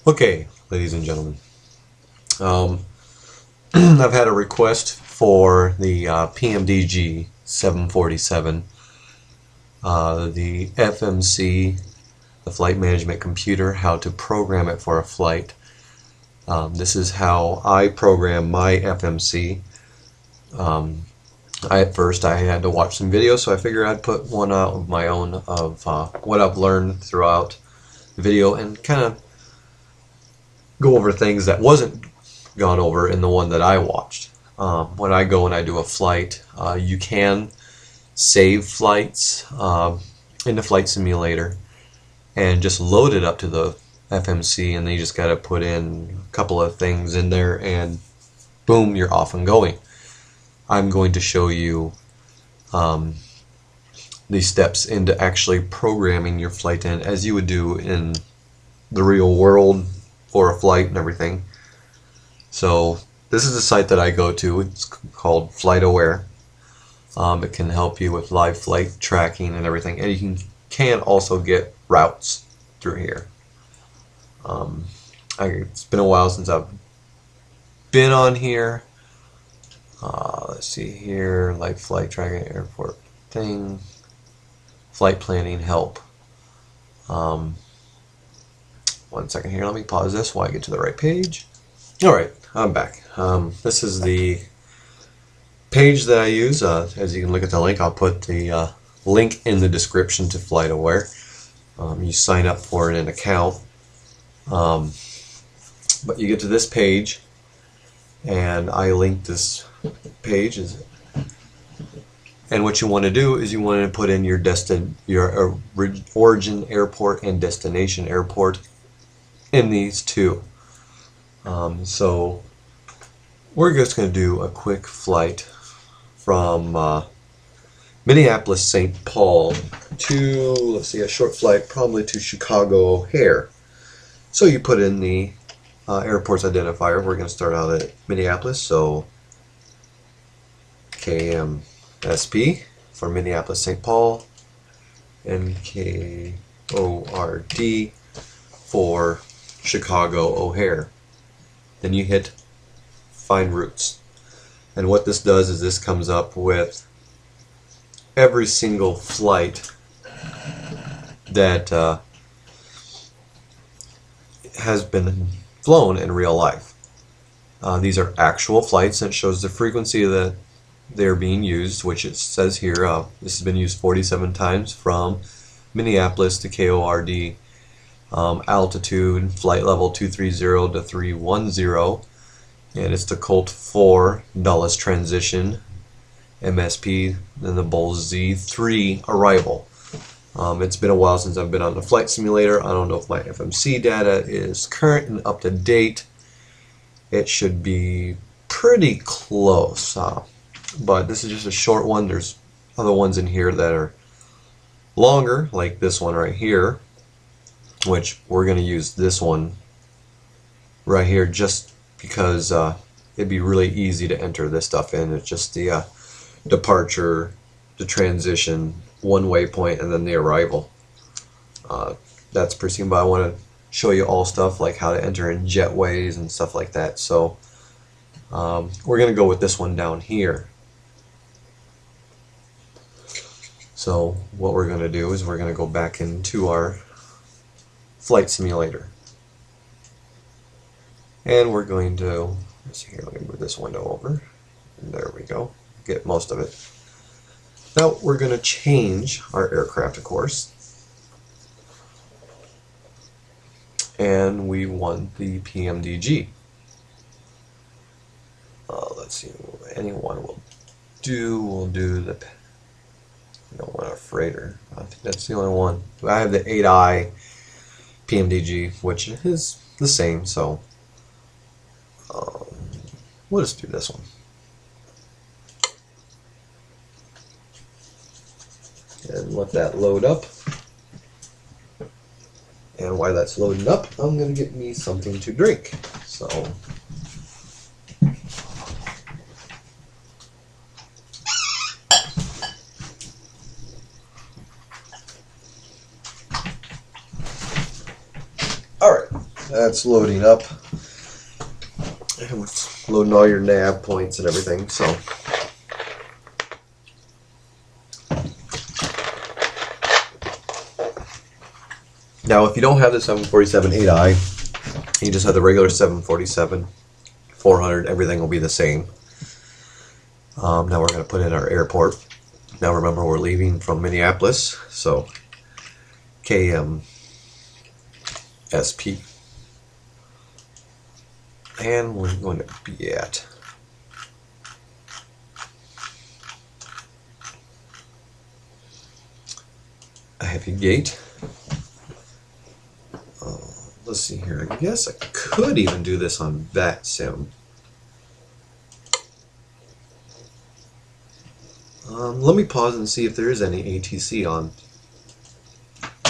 Okay, ladies and gentlemen, um, I've had a request for the PMDG 747, the FMC, the flight management computer, how to program it for a flight. This is how I program my FMC. At first I had to watch some videos, so I figured I'd put one out of my own of what I've learned throughout the video and kind of go over things that wasn't gone over in the one that I watched. When I go and I do a flight, you can save flights in the flight simulator and just load it up to the FMC, and then you just got to put in a couple of things in there and boom, you're off and going. I'm going to show you these steps into actually programming your flight in as you would do in the real world for a flight and everything. So this is a site that I go to. It's called FlightAware. It can help you with live flight tracking and everything, and you can also get routes through here. It's been a while since I've been on here. Let's see here, live flight tracking, airport thing, flight planning help. One second here, let me pause this while I get to the right page. Alright, I'm back. This is the page that I use. As you can look at the link, I'll put the link in the description to FlightAware. You sign up for an account. But you get to this page, and I link this page. And what you want to do is you want to put in your origin airport and destination airport in these two. So we're just going to do a quick flight from Minneapolis, St. Paul to, let's see, a short flight probably to Chicago O'Hare. So you put in the airport's identifier. We're going to start out at Minneapolis, so KMSP for Minneapolis, St. Paul, and KORD for Chicago O'Hare. Then you hit find routes, and what this does is this comes up with every single flight that has been flown in real life. These are actual flights, and it shows the frequency that they're being used, which it says here this has been used 47 times from Minneapolis to KORD. Altitude, flight level 230 to 310, and it's the Colt 4 Dulles transition, MSP, then the Bull Z3 arrival. It's been a while since I've been on the flight simulator. I don't know if my FMC data is current and up to date. It should be pretty close, but this is just a short one. There's other ones in here that are longer, like this one right here, which we're going to use this one right here just because it'd be really easy to enter this stuff in. It's just the departure, the transition, one waypoint, and then the arrival. That's pretty simple. I want to show you all stuff like how to enter in jetways and stuff like that. So we're going to go with this one down here. So what we're going to do is we're going to go back into our flight simulator, and we're going to, let's see here, let me move this window over, and there we go, get most of it. Now we're going to change our aircraft, of course, and we want the PMDG. Let's see, anyone will do, we'll do the, I don't want a freighter, I think that's the only one. I have the 8i PMDG, which is the same, so we'll just do this one. And let that load up. And while that's loading up, I'm going to get me something to drink. So That's loading up. It's loading all your nav points and everything, so. Now, if you don't have the 747 8i, you just have the regular 747, 400, everything will be the same. Now we're going to put in our airport. Now remember, we're leaving from Minneapolis, so KMSP. And we're going to be at a heavy gate. Let's see here. I guess I could even do this on VATSIM. Let me pause and see if there is any ATC on.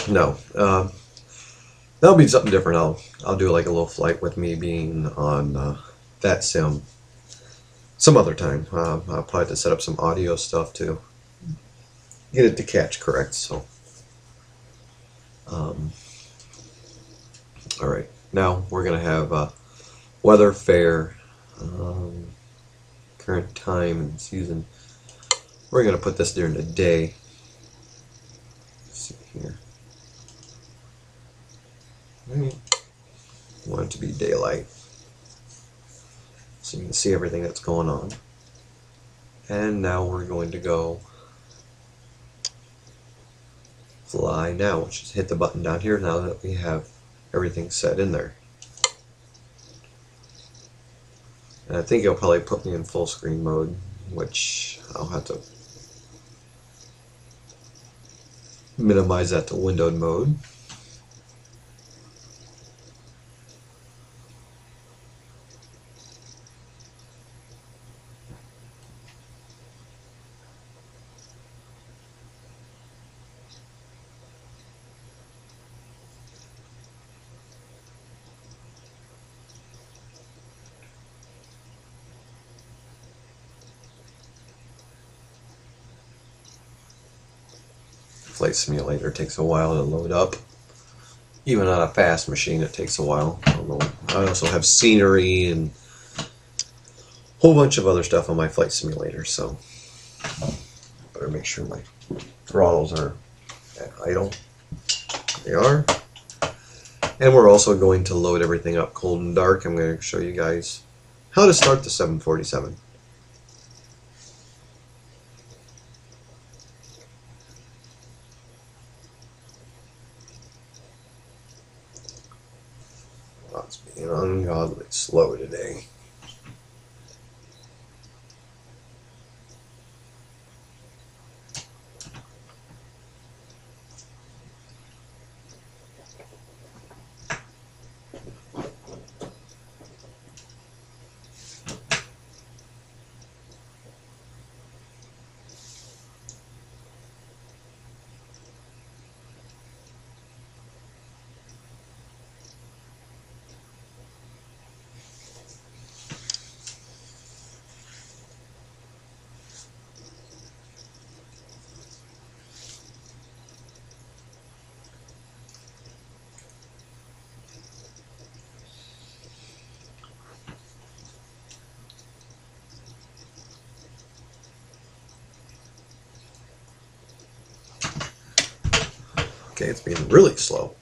No. That'll be something different. I'll do like a little flight with me being on VATSIM some other time. I'll probably have to set up some audio stuff to get it to catch correct. So, all right. Now we're gonna have weather, fare, current time and season. We're gonna put this during the day. Let's see here. I want it to be daylight, so you can see everything that's going on. And now we're going to go fly now, which is hit the button down here now that we have everything set in there. And I think it'll probably put me in full screen mode, which I'll have to minimize that to windowed mode. Flight Simulator takes a while to load up. Even on a fast machine, it takes a while. I also have scenery and a whole bunch of other stuff on my Flight Simulator, so better make sure my throttles are at idle. They are. And we're also going to load everything up cold and dark. I'm going to show you guys how to start the 747. It's being ungodly slow today. Okay, it's being really slow.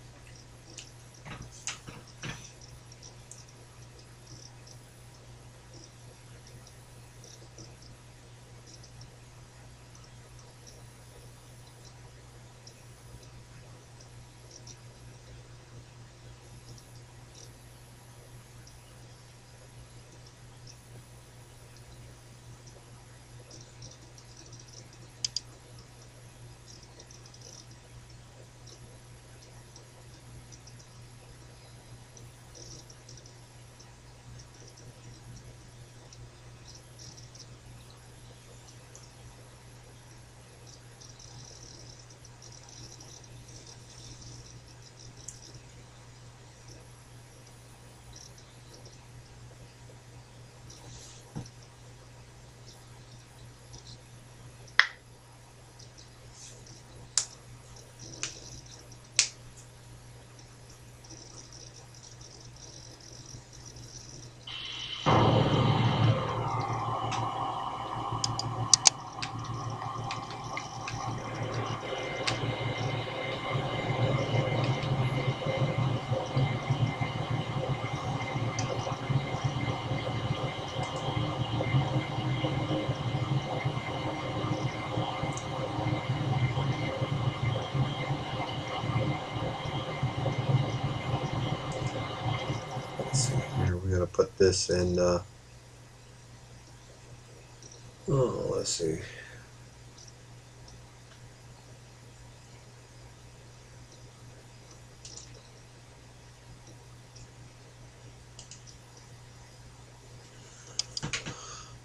going to put this in, let's see.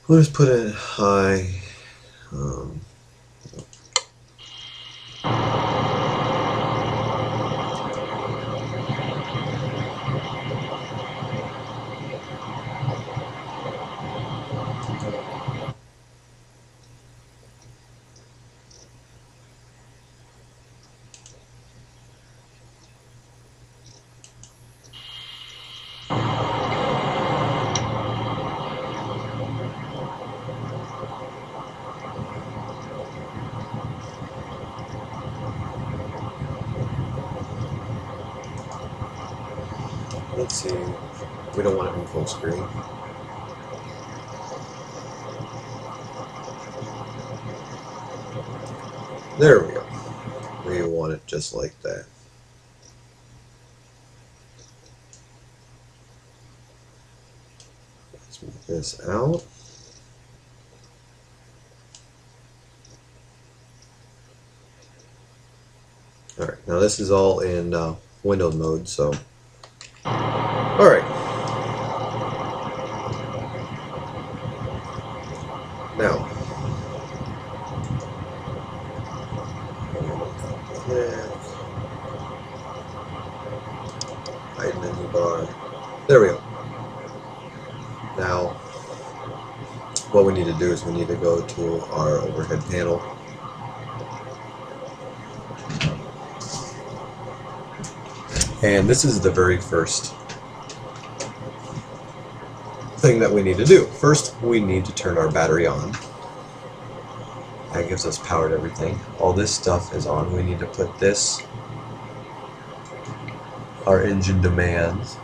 We'll just put it high. Let's see. We don't want it in full screen. There we go. We want it just like that. Let's move this out. Alright, now this is all in Windows mode, so. Alright. Now. Hide menu bar. There we go. Now, what we need to do is we need to go to our overhead panel. And this is the very first thing that we need to do. First, we need to turn our battery on. That gives us power to everything. All this stuff is on. We need to put this, our engine demands,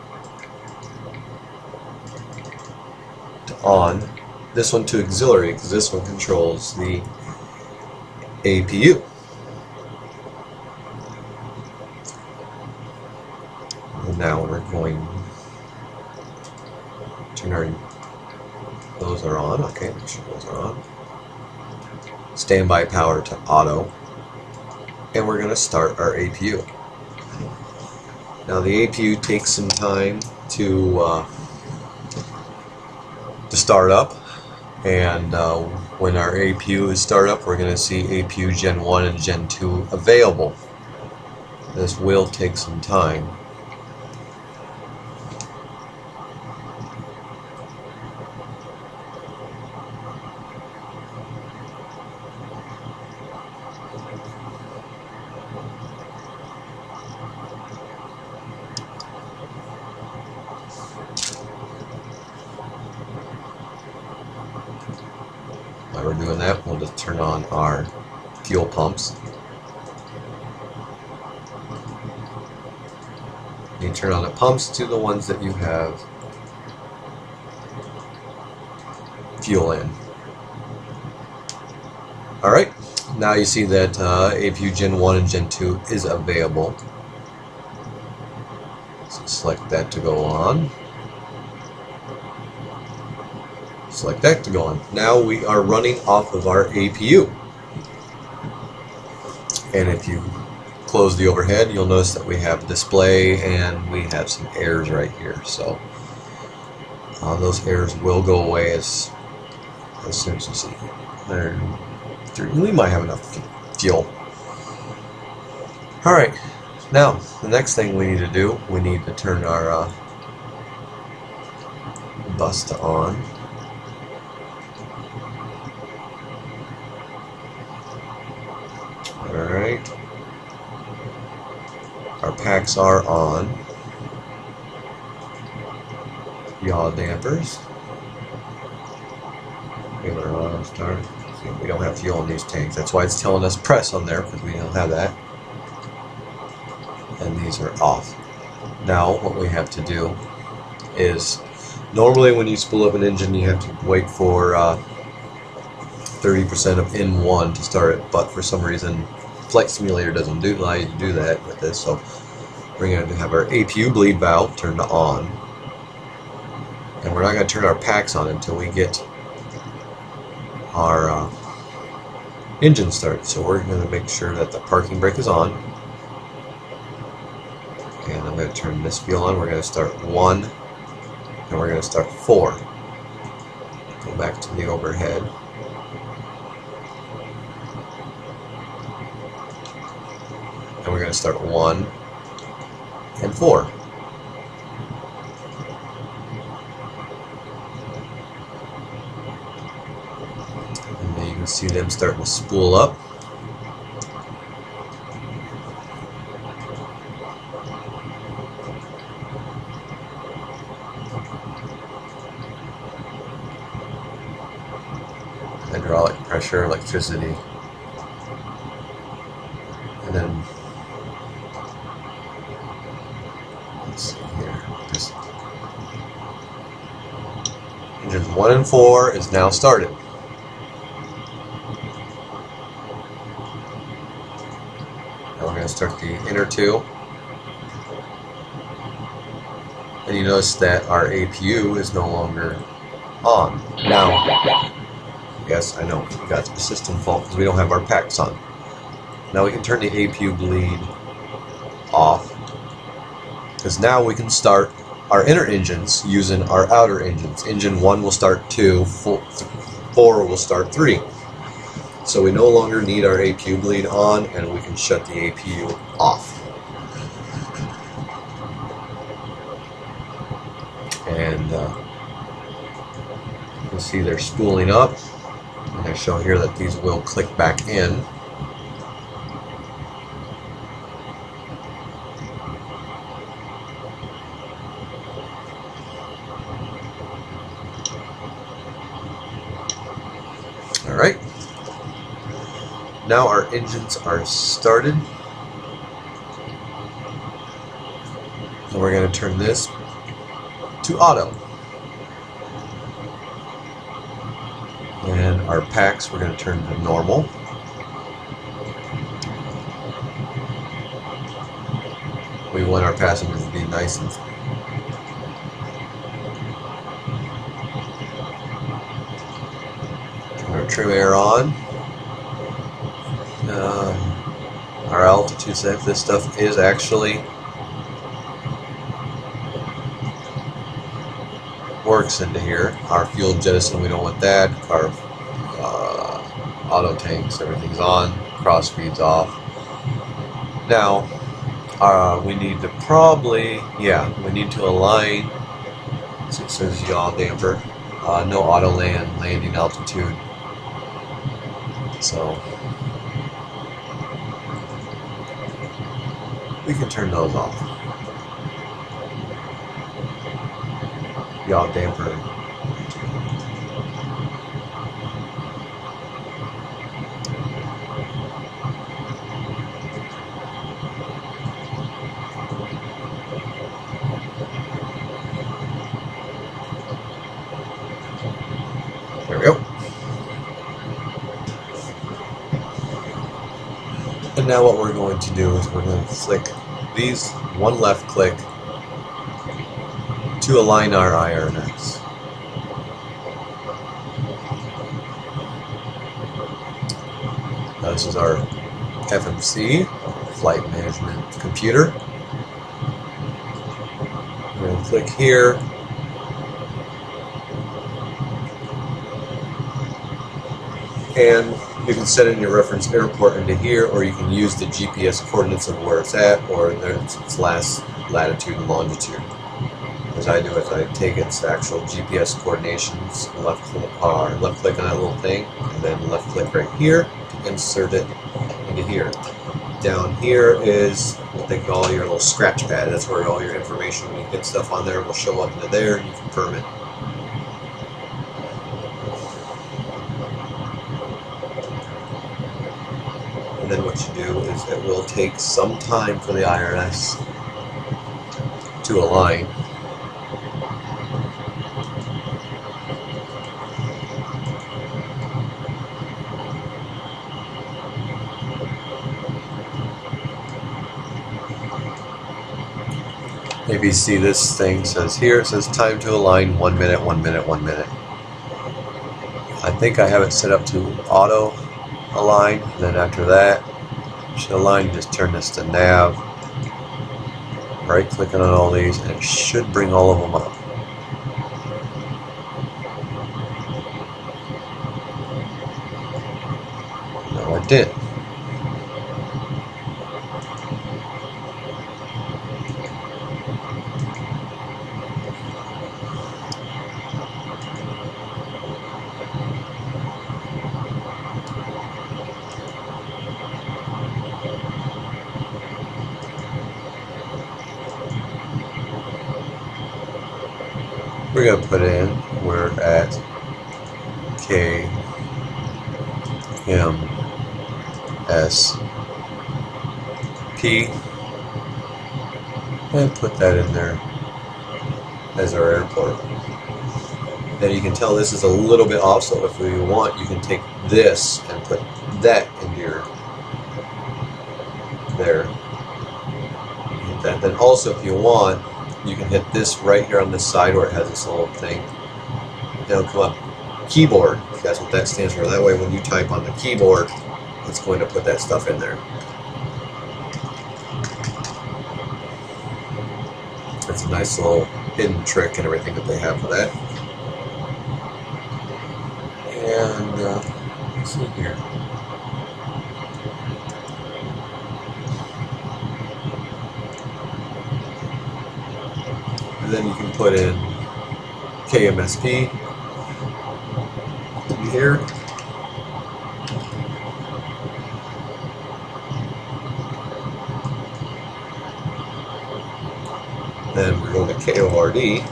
to on. This one to auxiliary, because this one controls the APU. And now we're going to turn our, those are on. Okay, make sure those are on. Standby power to auto. And we're going to start our APU. Now the APU takes some time to start up, and when our APU is start up, we're going to see APU Gen 1 and Gen 2 available. This will take some time. While we're doing that, we'll just turn on our fuel pumps. You turn on the pumps to the ones that you have fuel in. Alright, now you see that APU Gen 1 and Gen 2 is available. So select that to go on. Select that to go on. Now we are running off of our APU. And if you close the overhead, you'll notice that we have display and we have some errors right here. So those errors will go away as soon as you see it. We might have enough fuel. Alright, now the next thing we need to do, we need to turn our bus to on. Alright. Our packs are on. Yaw dampers. Wheeler on, start. See, we don't have fuel in these tanks. That's why it's telling us press on there, because we don't have that. And these are off. Now what we have to do is, normally when you spool up an engine you have to wait for 30% of N1 to start it, but for some reason Flight Simulator doesn't allow you to do that with this, so we're going to have our APU bleed valve turned on. And we're not going to turn our packs on until we get our engine started. So we're going to make sure that the parking brake is on. And I'm going to turn this wheel on. We're going to start 1, and we're going to start 4. Go back to the overhead. And we're going to start 1 and 4. And then you can see them starting to spool up. Hydraulic pressure, electricity, and then let's see here. Just engines 1 and 4 is now started. Now we're going to start the inner 2, and you notice that our APU is no longer on. Now, yes, I know, we got a system fault because we don't have our packs on. Now we can turn the APU bleed off, because now we can start our inner engines using our outer engines. Engine 1 will start 2, 4 will start 3. So we no longer need our APU bleed on, and we can shut the APU off. And you'll see they're spooling up. And I show here that these will click back in. Alright. Now our engines are started. And we're going to turn this to auto. And our packs we're going to turn to normal. We want our passengers to be nice and turn our trim air on. Our altitude set. This stuff is actually works into here. Our fuel jettison, we don't want that. Our auto tanks, everything's on. Cross feed's off. Now, we need to probably, we need to align. So it says yaw damper. No auto landing altitude. So we can turn those off. Yaw damper. There we go. And now what we're going to do is we're going to flick these, one left click to align our IRNX. Now this is our FMC, Flight Management Computer. We're going to click here. And you can set in your reference airport into here, or you can use the GPS coordinates of where it's at, or its last latitude and longitude. As I do is I take its actual GPS coordinations, left click on that little thing, and then left click right here to insert it into here. Down here is what they call your little scratch pad. That's where all your information, when you hit stuff on there, will show up into there and you confirm it. And then what you do is it will take some time for the IRS to align. Maybe you see this thing says here, it says time to align 1 minute, 1 minute, 1 minute. I think I have it set up to auto align, and then after that, should align, just turn this to nav, right clicking on all these, and it should bring all of them up. No, it didn't. We're going to put in, we're at K, M, S, P, and put that in there as our airport. Then you can tell this is a little bit off, so if we want, you can take this and put that into your, there. Hit that. Then also, if you want, you can hit this right here on this side where it has this little thing. It'll come up keyboard, if that's what that stands for. That way when you type on the keyboard, it's going to put that stuff in there. That's a nice little hidden trick and everything that they have for that. And let's see here. And then you can put in KMSP here. Then we're going to KORD.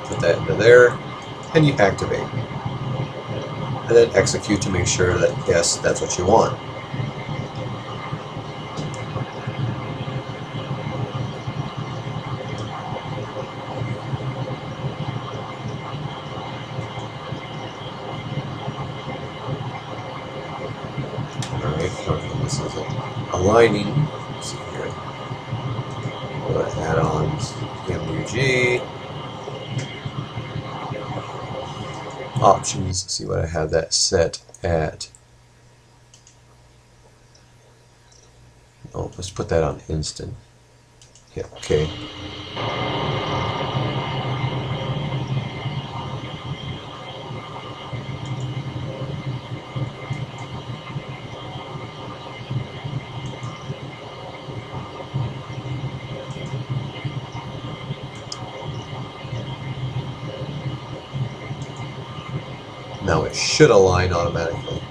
Put that into there, and you activate. And then execute to make sure that, yes, that's what you want. This is aligning. Let's see here. What add-ons? MUG. Options. See what I have that set at. Oh, let's put that on instant. Yeah, okay. Now it should align automatically.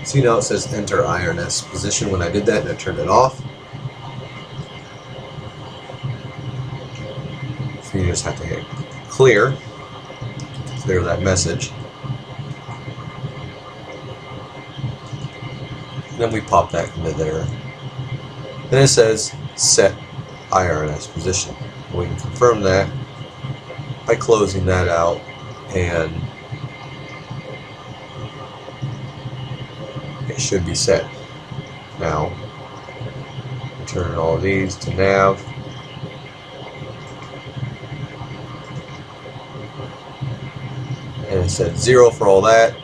See, now it says enter IRNS position when I did that, and I turned it off. So you just have to hit clear that message. Then we pop that into there. Then it says set IRNS position. We can confirm that by closing that out, and it should be set. Now, turn all of these to nav. And it said 0 for all that.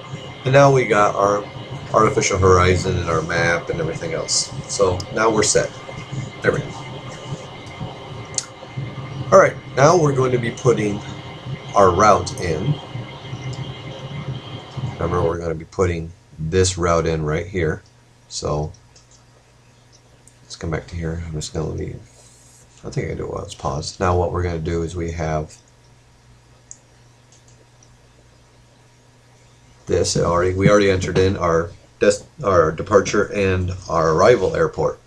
And now we got our artificial horizon and our map and everything else. So now we're set. There we go. Alright, now we're going to be putting our route in. Remember, we're going to be putting this route in right here. So let's come back to here. I'm just going to leave. I think I do it while it's paused. Now what we're going to do is we have this we already entered in our our departure and our arrival airport.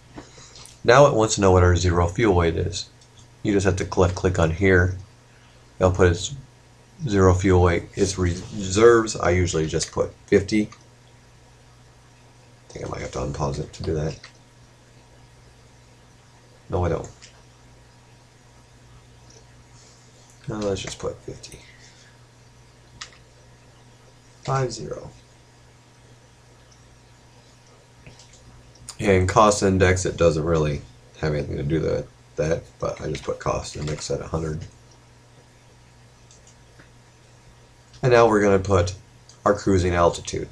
Now it wants to know what our zero fuel weight is. You just have to click on here. It'll put its zero fuel weight. Its reserves, I usually just put 50. I think I might have to unpause it to do that. No, I don't. No, let's just put 50. 50. And cost index, it doesn't really have anything to do with that, but I just put cost index at 100. And now we're going to put our cruising altitude.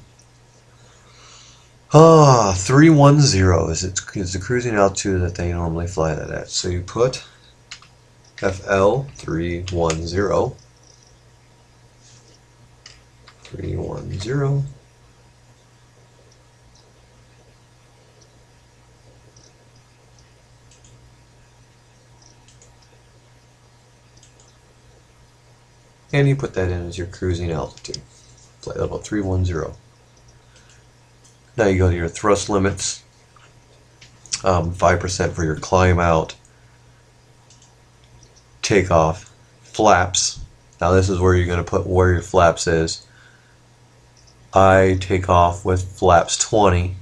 310 is the cruising altitude that they normally fly that at. So you put FL 310. 310. And you put that in as your cruising altitude. Flight level 310. Now you go to your thrust limits. 5% for your climb out, takeoff, flaps. Now this is where you're going to put where your flaps is. I take off with flaps 20.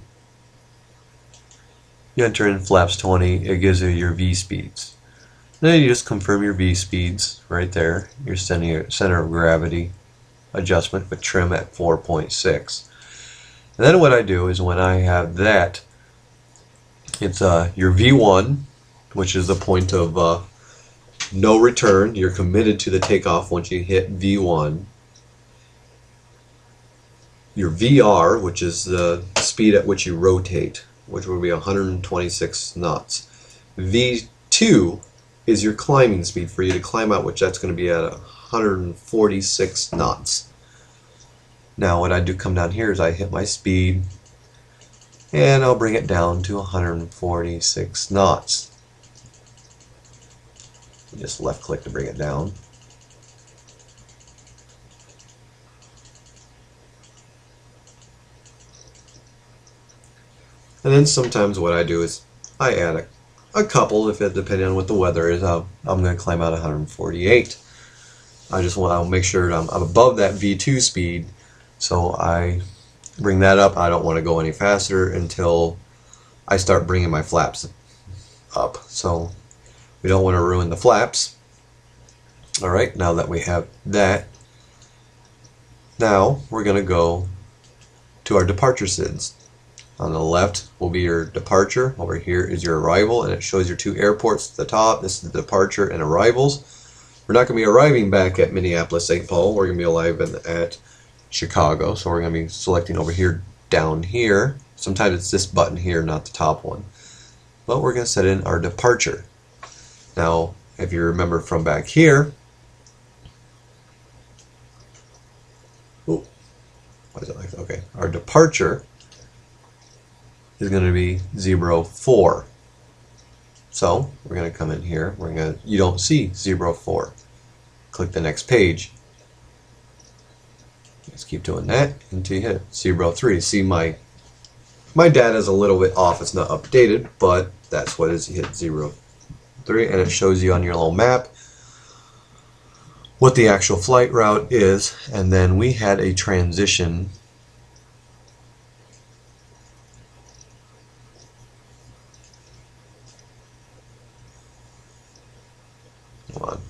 You enter in flaps 20, it gives you your V speeds. Then you just confirm your V speeds right there. Your center of gravity adjustment with trim at 4.6. And then what I do is when I have that, it's your V1, which is the point of no return. You're committed to the takeoff once you hit V1. Your VR, which is the speed at which you rotate, which would be 126 knots. V2 is your climbing speed for you to climb out, which that's going to be at 146 knots. Now what I do come down here is I hit my speed and I'll bring it down to 146 knots. Just left click to bring it down. And then sometimes what I do is I add a couple, if it depending on what the weather is. I'm going to climb out 148. I just want to make sure I'm above that V2 speed, so I bring that up. I don't want to go any faster until I start bringing my flaps up. So we don't want to ruin the flaps. Alright, now that we have that, now we're going to go to our departure SIDS. On the left will be your departure. Over here is your arrival, and it shows your two airports at the top. This is the departure and arrivals. We're not going to be arriving back at Minneapolis, St. Paul. We're going to be arriving at Chicago. So we're going to be selecting over here, down here. Sometimes it's this button here, not the top one. But we're going to set in our departure. Now, if you remember from back here, ooh, why is it like that? Okay, our departure is going to be 04. So we're going to come in here. You don't see 04. Click the next page. Just keep doing that until you hit 03. See, my data is a little bit off. It's not updated, but that's what it is. You hit 03, and it shows you on your little map what the actual flight route is. And then we had a transition. Hold on.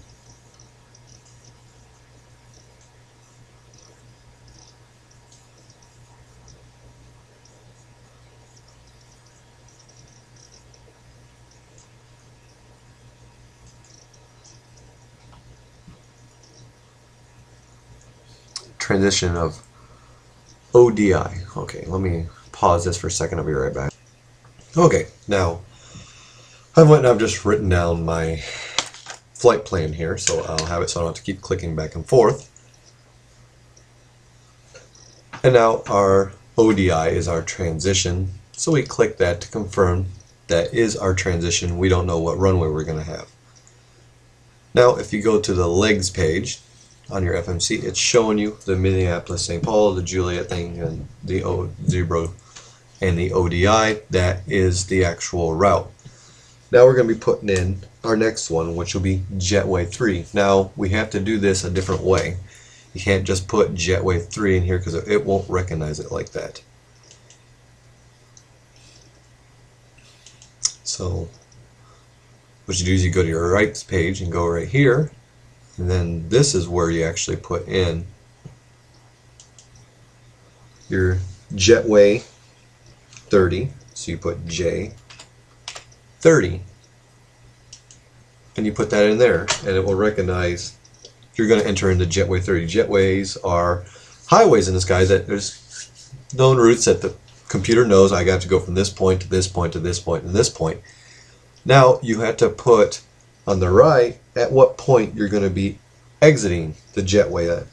Transition of ODI. Okay, let me pause this for a second. I'll be right back. Okay, now I've just written down my flight plan here, so I'll have it so I don't have to keep clicking back and forth. And now our ODI is our transition, so we click that to confirm that is our transition. We don't know what runway we're going to have. Now if you go to the legs page on your FMC, it's showing you the Minneapolis, St. Paul, the Juliet thing, and the zebra and the ODI, that is the actual route. Now we're going to be putting in our next one, which will be jetway 3. Now we have to do this a different way. You can't just put jetway 3 in here because it won't recognize it like that. So what you do is you go to your rights page and go right here, and then this is where you actually put in your jetway 30. So you put J30, and you put that in there, and it will recognize you're going to enter into jetway 30. Jetways are highways in the sky that there's known routes that the computer knows I got to go from this point to this point to this point and this point. Now you have to put on the right at what point you're going to be exiting the jetway, at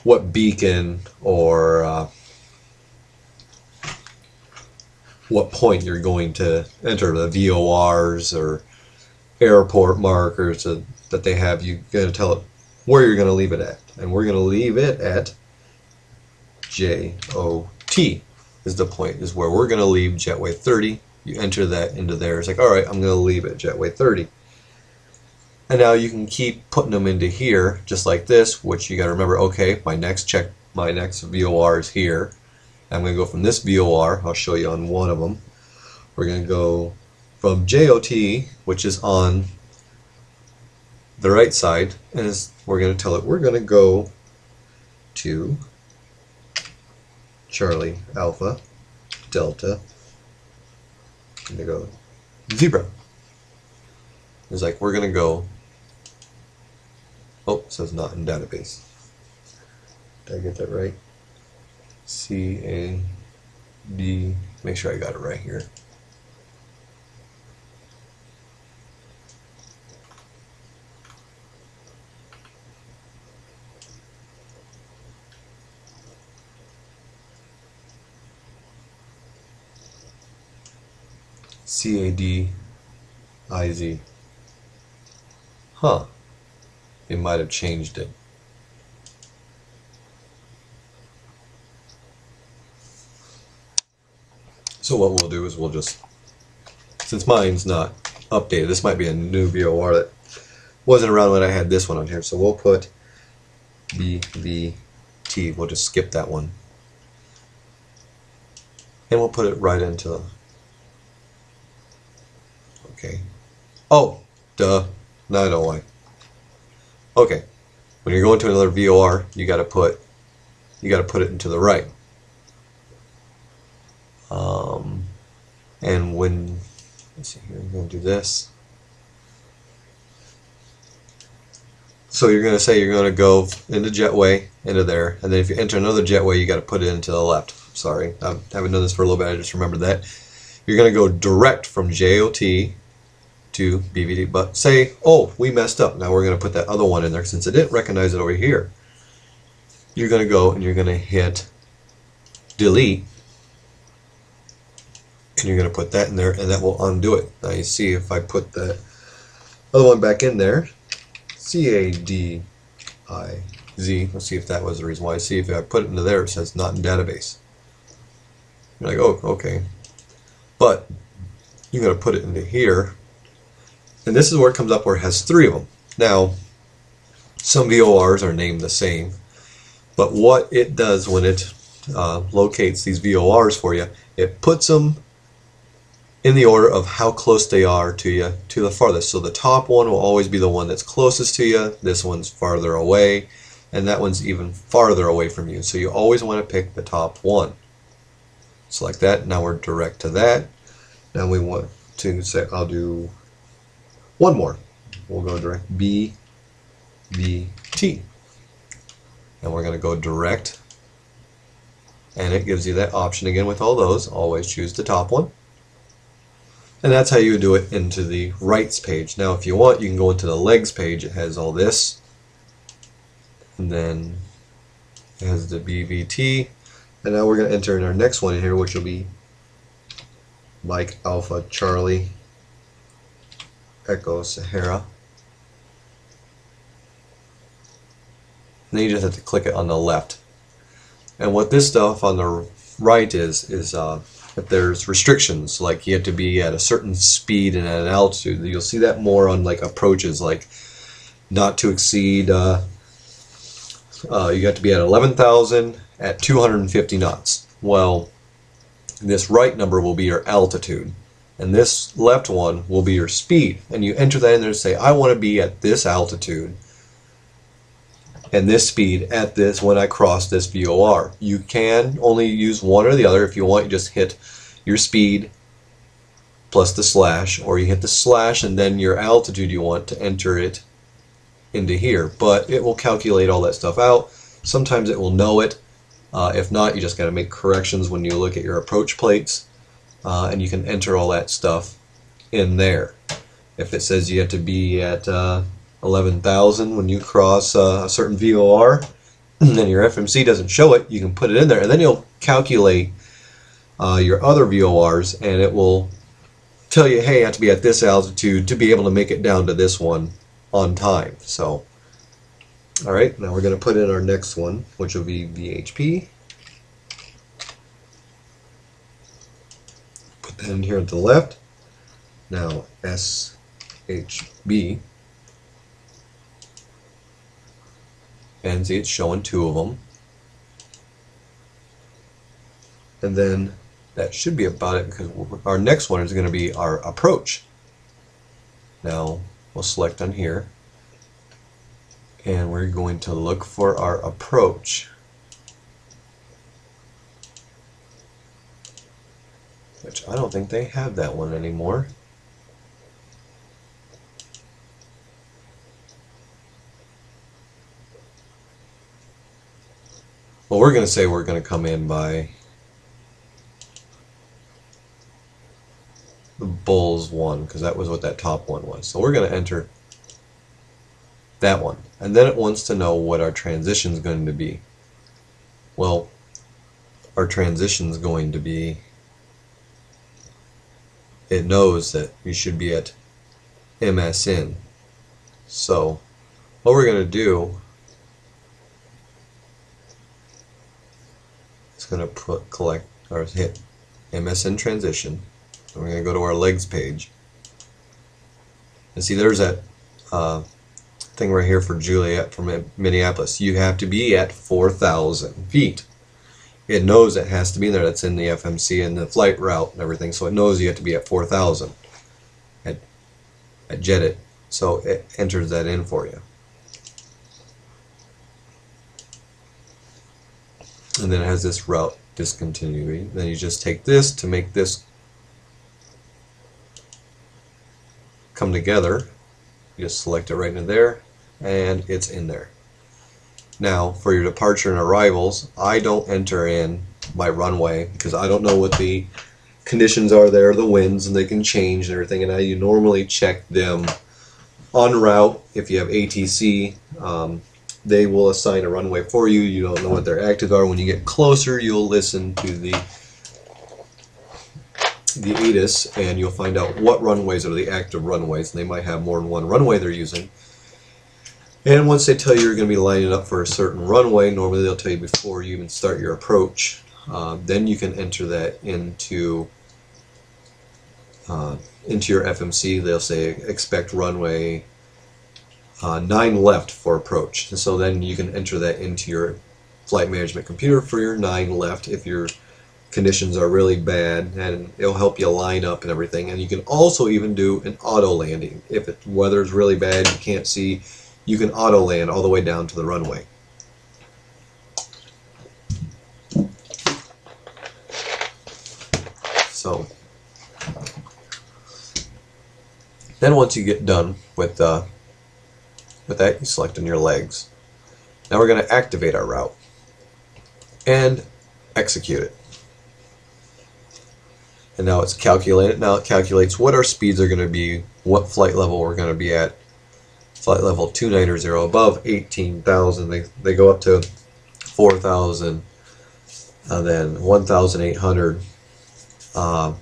what beacon or what point you're going to enter, the VORs or airport markers that they have. You're going to tell it where you're going to leave it at, and we're going to leave it at JOT is the point, is where we're going to leave jetway 30. You enter that into there. It's like, all right, I'm going to leave it jetway 30. And now you can keep putting them into here just like this, which you got to remember, okay, my next VOR is here. I'm going to go from this VOR, I'll show you on one of them. We're going to go from JOT, which is on the right side, and we're going to tell it we're going to go to Charlie Alpha Delta, and they go zebra. It's like we're going to go, oh, it says not in database. Did I get that right? CAD, make sure I got it right here. CADIZ. Huh. It might have changed it. So what we'll do is we'll just, since mine's not updated, this might be a new VOR that wasn't around when I had this one on here, so we'll put BVT, we'll just skip that one. And we'll put it right into, okay. Oh, duh, now I know why. Okay, when you're going to another VOR, you gotta put it into the right. And when, let's see here, I'm going to do this. So you're going to say you're going to go into jetway, into there, and then if you enter another jetway, you got to put it into the left. Sorry, I haven't done this for a little bit, I just remembered that. You're going to go direct from JOT to BVD, but say, oh, we messed up. Now we're going to put that other one in there since it didn't recognize it over here. You're going to go and you're going to hit delete. And you're going to put that in there, and that will undo it. Now you see if I put that other one back in there, CADIZ, let's see if that was the reason why. See if I put it into there, it says not in database. You're like, oh, okay. But you're going to put it into here, and this is where it comes up where it has 3 of them. Now, some VORs are named the same, but what it does when it locates these VORs for you, it puts them in the order of how close they are to you, to the farthest. So the top one will always be the one that's closest to you, this one's farther away, and that one's even farther away from you. So you always want to pick the top one. Select that, now we're direct to that. Now we want to say, I'll do one more. We'll go direct BVT. And we're going to go direct, and it gives you that option again with all those. Always choose the top one. And that's how you do it into the rights page. Now if you want, you can go into the legs page. It has all this. And then it has the BVT. And now we're going to enter in our next one in here, which will be Mike Alpha Charlie Echo Sahara. And then you just have to click it on the left. And what this stuff on the right is if there's restrictions, like you have to be at a certain speed and at an altitude. You'll see that more on like approaches, like not to exceed, you have to be at 11,000 at 250 knots. Well, this right number will be your altitude, and this left one will be your speed. And you enter that in there and say, I want to be at this altitude and this speed at this when I cross this VOR. You can only use one or the other. If you want, you just hit your speed plus the slash, or you hit the slash and then your altitude you want to enter it into here. But it will calculate all that stuff out. Sometimes it will know it. If not, you just got to make corrections when you look at your approach plates, and you can enter all that stuff in there. If it says you have to be at 11,000 when you cross a certain VOR, and your FMC doesn't show it, you can put it in there, and then you'll calculate your other VORs, and it will tell you, hey, I have to be at this altitude to be able to make it down to this one on time. So, all right, now we're going to put in our next one, which will be VHP. Put that in here at the left. Now SHB. And see, it's showing two of them. And then that should be about it, because our next one is going to be our approach. Now we'll select on here, and we're going to look for our approach, which I don't think they have that one anymore. Well, we're going to say we're going to come in by the Bulls one, because that was what that top one was. So we're going to enter that one. And then it wants to know what our transition is going to be. Well, our transition is going to be, it knows that you should be at MSN. So what we're going to do, it's going to hit MSN transition. And we're going to go to our legs page. And see, there's that thing right here for Juliet from Minneapolis. You have to be at 4,000 feet. It knows it has to be there. That's in the FMC and the flight route and everything. So it knows you have to be at 4,000 at JETIT. So it enters that in for you. And then it has this route discontinuity. Then you just take this to make this come together. You just select it right into there, and it's in there. Now, for your departure and arrivals, I don't enter in my runway because I don't know what the conditions are there, the winds, and they can change and everything. And you normally check them en route. If you have ATC, they will assign a runway for you. You don't know what their actives are. When you get closer, you'll listen to the ATIS, and you'll find out what runways are the active runways, and they might have more than one runway they're using. And once they tell you you're going to be lining up for a certain runway, normally they'll tell you before you even start your approach. Then you can enter that into your FMC. They'll say expect runway 9 left for approach. And so then you can enter that into your flight management computer for your 9 left if your conditions are really bad, and it'll help you line up and everything. And you can also even do an auto landing. If the weather is really bad, you can't see, you can auto land all the way down to the runway. So then once you get done with that, you select on your legs. Now we're going to activate our route and execute it. And now it's calculated. Now it calculates what our speeds are going to be, what flight level we're going to be at. Flight level 290 above 18,000. They go up to 4,000, and then 1,800. And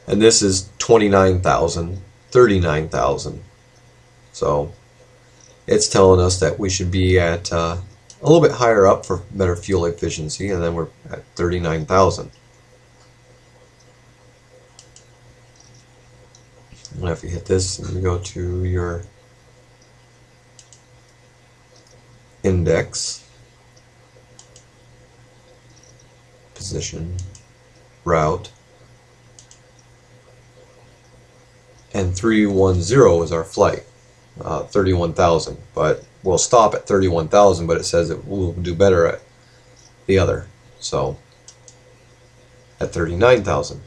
this is 29,000, 39,000. So it's telling us that we should be at a little bit higher up for better fuel efficiency, and then we're at 39,000. Now if you hit this and you go to your index, position, route, and 310 is our flight, 31,000, but we'll stop at 31,000, but it says it will do better at the other, so at 39,000.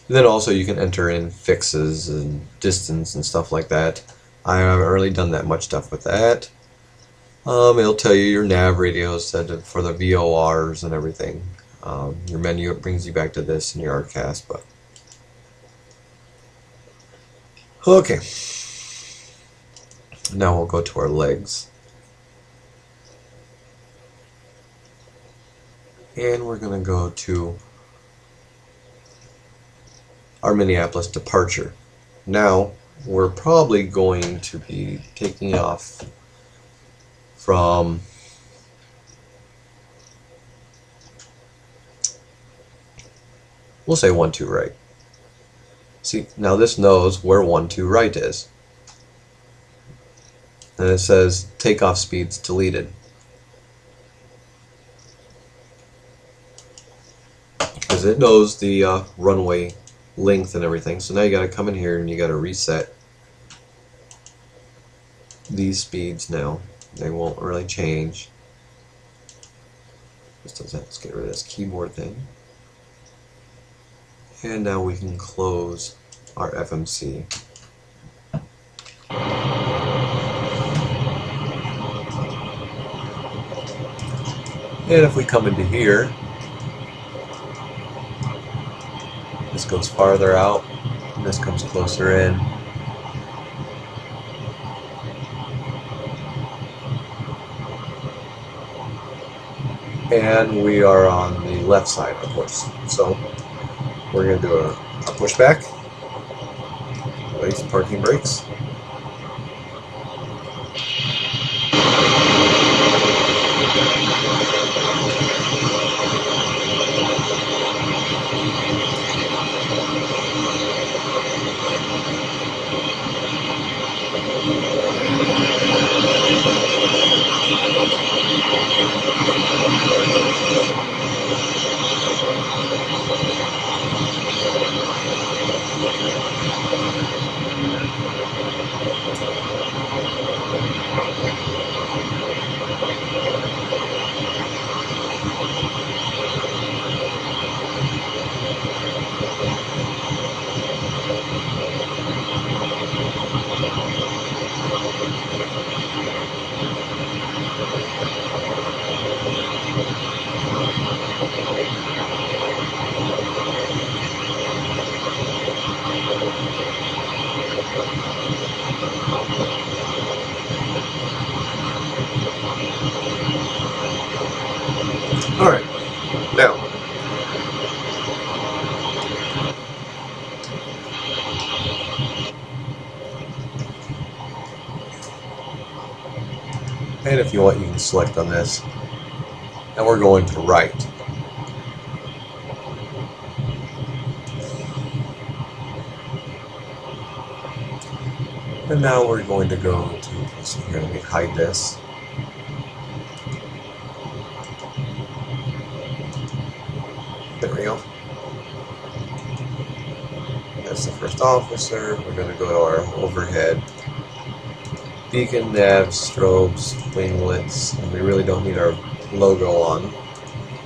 Then also you can enter in fixes and distance and stuff like that. I haven't really done that much stuff with that. It'll tell you your nav radios set for the VORs and everything. Your menu, it brings you back to this in your RCAS, but okay. Now we'll go to our legs. And we're going to go to our Minneapolis departure. Now we're probably going to be taking off from we'll say 12 right. See, now this knows where 12 right is. And it says takeoff speeds deleted. Because it knows the runway length and everything. So now you got to come in here and you got to reset these speeds now. They won't really change. Just does that. Let's get rid of this keyboard thing. And now we can close our FMC. And if we come into here, this goes farther out, and this comes closer in. And we are on the left side, of course. So we're going to do a pushback. Release parking brakes. Alright, now and if you want you can select on this, and we're going to right. And now we're going to go to, so here, let me hide this. There we go. That's the first officer. We're going to go to our overhead. Beacon, navs, strobes, winglets, and we really don't need our logo on.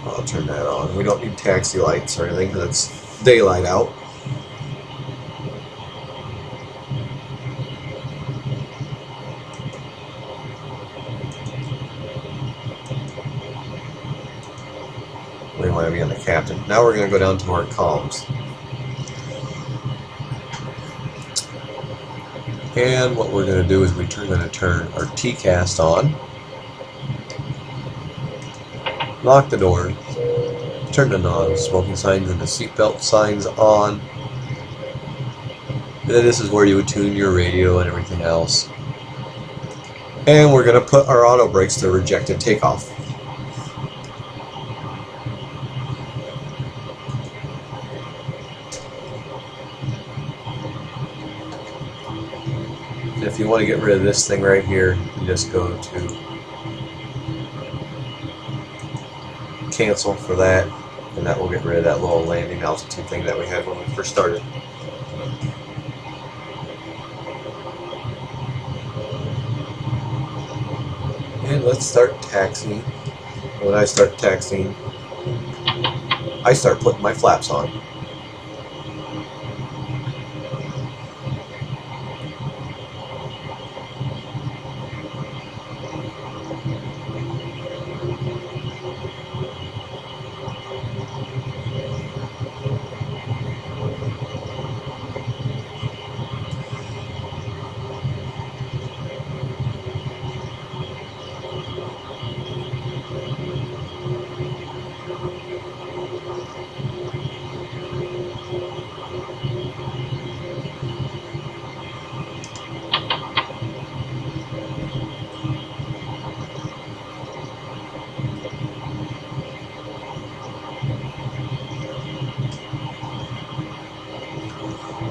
I'll turn that on. We don't need taxi lights or anything because it's daylight out. We want to be on the captain. Now we're going to go down to our comms. And what we're going to do is we're going to turn our TCAST on, lock the door, turn the smoking signs and the seatbelt signs on, then this is where you would tune your radio and everything else. And we're going to put our auto brakes to rejected takeoff. And if you want to get rid of this thing right here, you just go to cancel for that, and that will get rid of that little landing altitude thing that we had when we first started. And let's start taxiing. When I start taxiing, I start putting my flaps on.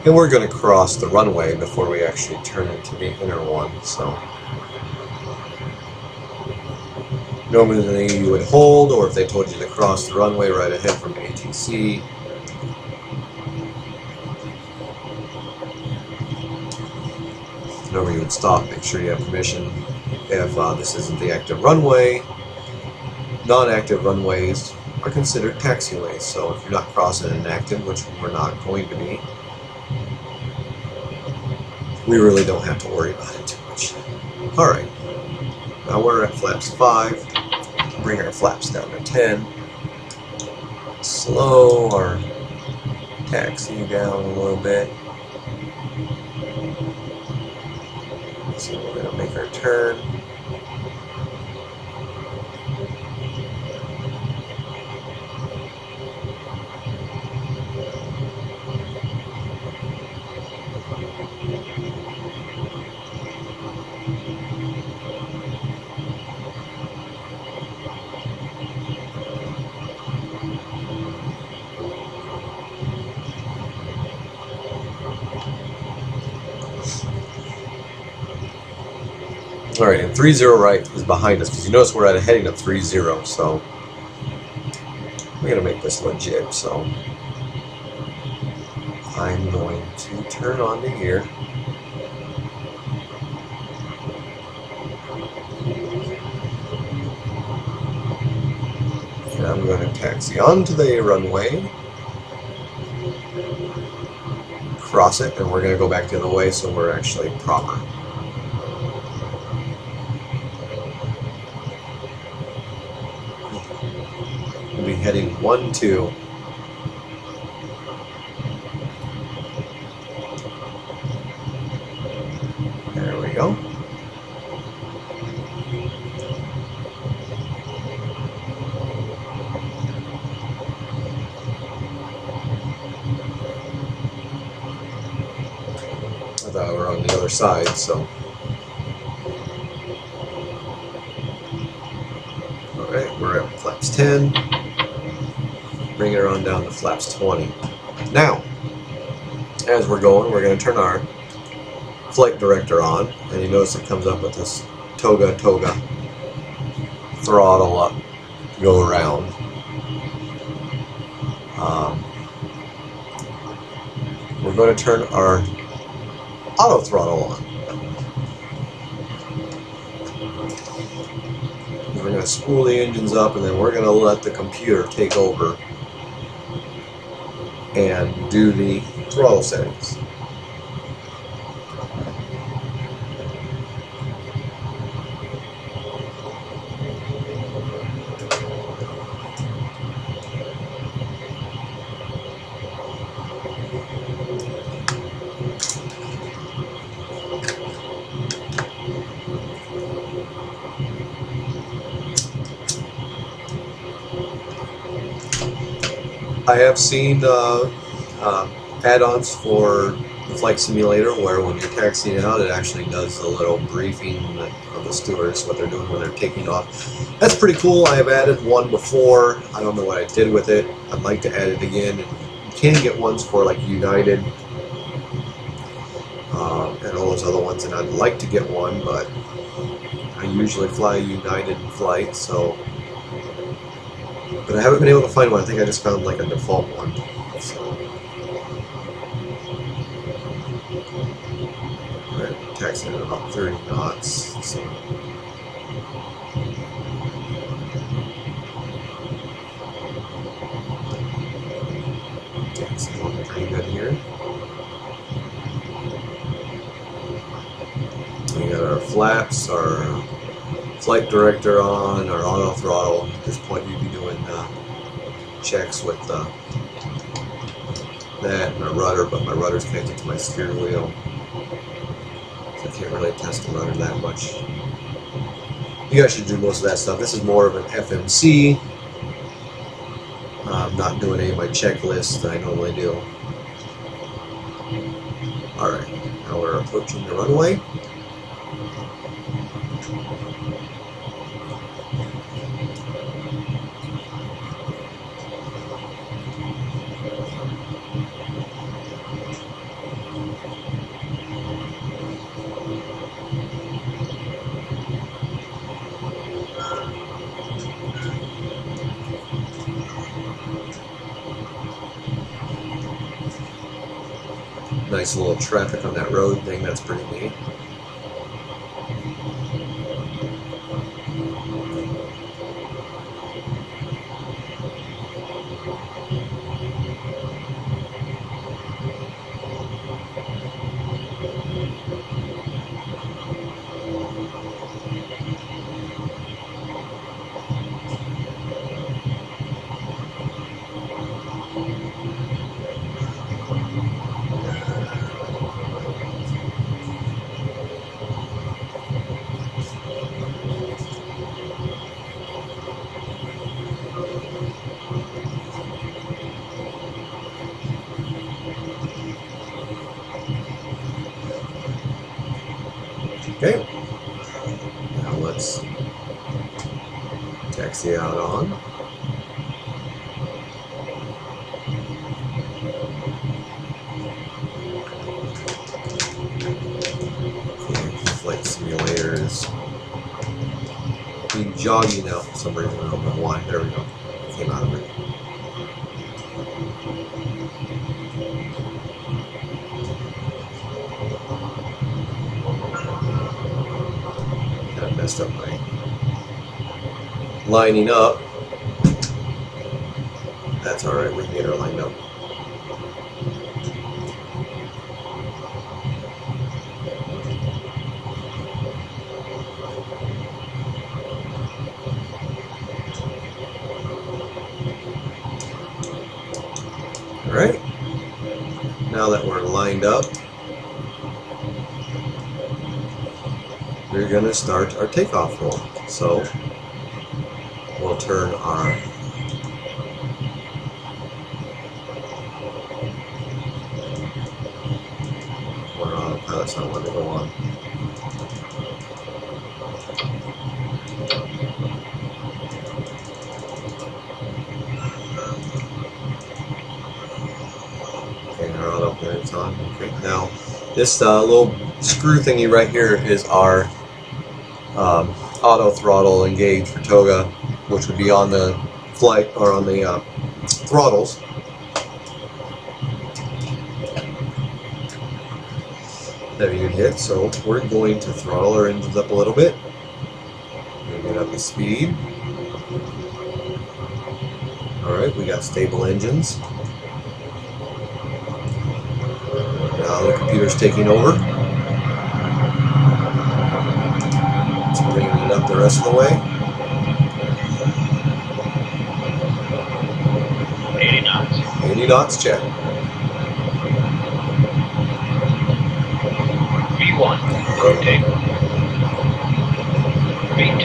And we're going to cross the runway before we actually turn into the inner one. So normally you would hold, or if they told you to cross the runway right ahead from ATC, normally you would stop, make sure you have permission. If this isn't the active runway, non-active runways are considered taxiways. So if you're not crossing an active, which we're not going to be, we really don't have to worry about it too much. Alright, now we're at flaps 5. Bring our flaps down to 10. Slow our taxi down a little bit. So we're going to make our turn. Alright, and 30 right is behind us, because you notice we're at a heading of 30, so we're going to make this legit. So I'm going to turn on to here. And I'm going to taxi onto the runway, cross it, and we're going to go back the other way so we're actually proper. We'll be heading 12. There we go. I thought we were on the other side, so. Alright, we're at flaps 10. Bring it on down to flaps 20. Now, as we're going, we're going to turn our flight director on, and you notice it comes up with this toga throttle up, go around. We're going to turn our auto throttle on. We're going to spool the engines up, and then we're going to let the computer take over and do the throttle settings. I have seen add-ons for the flight simulator where when you're taxiing out, it actually does a little briefing of the stewardess, what they're doing when they're taking off. That's pretty cool. I have added one before. I don't know what I did with it. I'd like to add it again. And you can get ones for like United and all those other ones, and I'd like to get one, but I usually fly United flight, so. But I haven't been able to find one. I think I just found like a default one. So. Alright, taxiing at about 30 knots. So. Taxiing looking pretty good here. We got our flaps, our flight director on, our auto throttle. At this point, you'd be doing checks with that and our rudder, but my rudder's connected to my steering wheel, so I can't really test the rudder that much. You guys should do most of that stuff. This is more of an FMC. I'm not doing any of my checklists that I normally do. Alright, now we're approaching the runway. Nice little traffic on that road thing, that's pretty neat. Okay, now let's taxi out on. Okay, flight simulator is being joggy now for some reason. I don't know why. There we go. Came out of it. Messed up my lining up. That's alright, we can get her lined up. Alright, now that we're lined up, we're going to start our takeoff roll. So we'll turn our autopilot's not letting it go on. Okay, our autopilot's on. Okay, now this little screw thingy right here is our auto throttle engaged for toga, which would be on the flight or on the throttles. That you can hit, so we're going to throttle our engines up a little bit. We're going to get up the speed. Alright, we got stable engines. Now the computer's taking over. Bringing it up the rest of the way. 80 knots. 80 knots, check. V1, rotate. V2.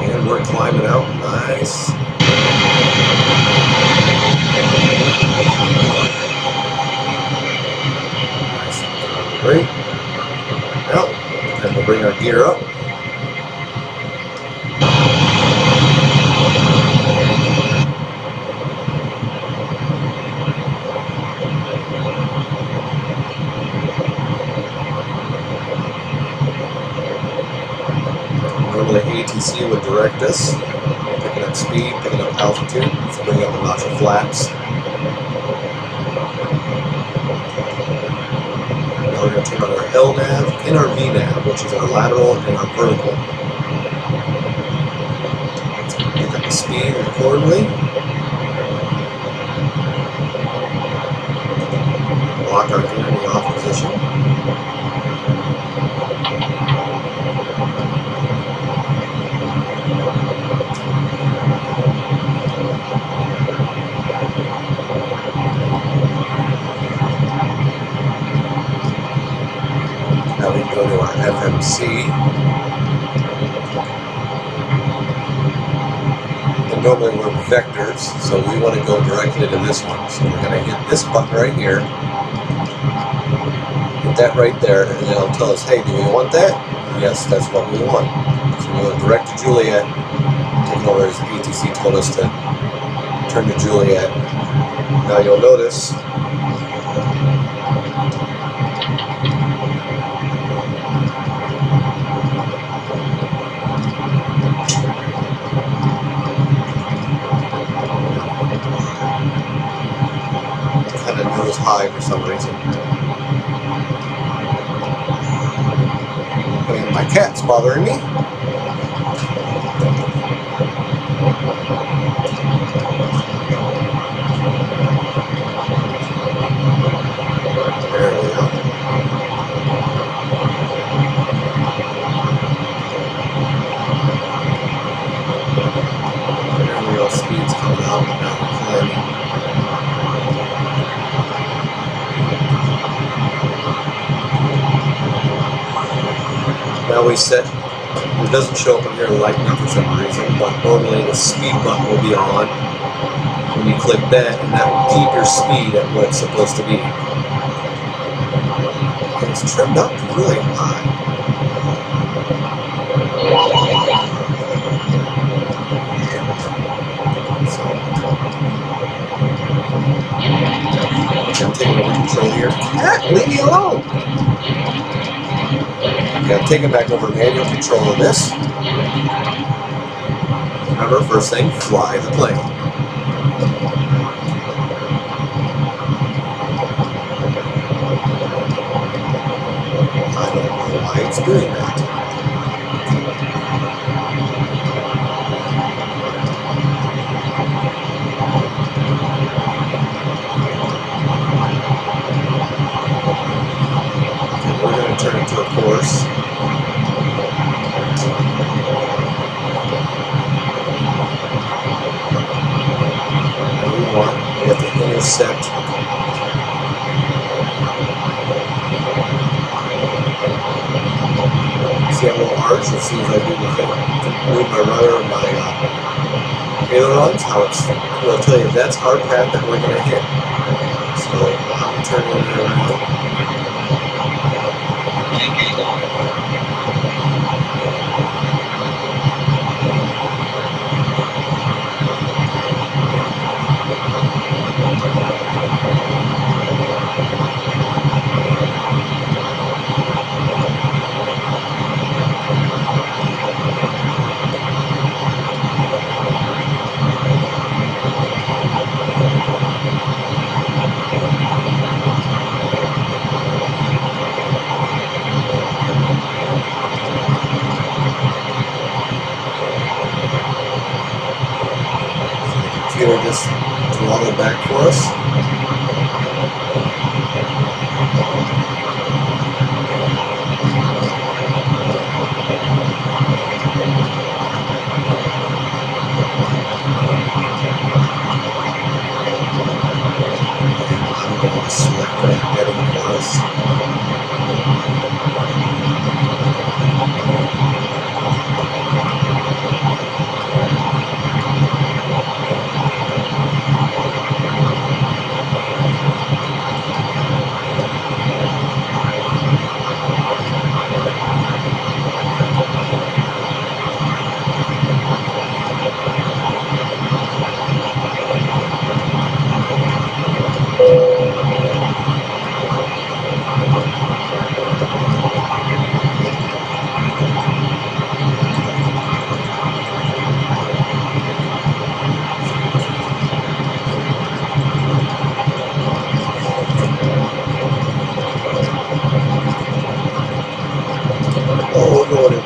And we're climbing out nice. Great. Now, and we'll bring our gear up. Normally ATC would direct us, picking up speed, picking up altitude, so bring up a notch of flaps. Now we're going to turn on our L nav and our V nav, which is our lateral and our vertical. Pick up the speed accordingly. Lock our gear in the off position. Now we can go to our FMC. And normally we're vectors, so we want to go directly to this one. So we're going to hit this button right here. Hit that right there, and then it'll tell us, hey, do we want that? Yes, that's what we want. So we'll go direct to Juliet, taking over as ATC told us to turn to Juliet. Now you'll notice kind of nose high for some reason. And my cat's bothering me. There we go. There we go, speed's coming out now. Now we set, it doesn't show up in here like me for some reason, but normally the speed button will be on when you click that, and that will keep your speed at what it's supposed to be. And it's trimmed up really high. So, I'm taking over control here. Cat, leave me alone! Okay, I'm taking back over manual control of this. Remember, first thing, fly the plane. I don't know why it's doing that. Okay, we're going to turn it to a course. We have to intersect see that little arch as soon as I do the thing. Move my rudder and my ailerons, how it'll tell you that's our path that we're going to hit. So I'm turning it around. Computer just throttle back for us. I'm going to select that heading for us.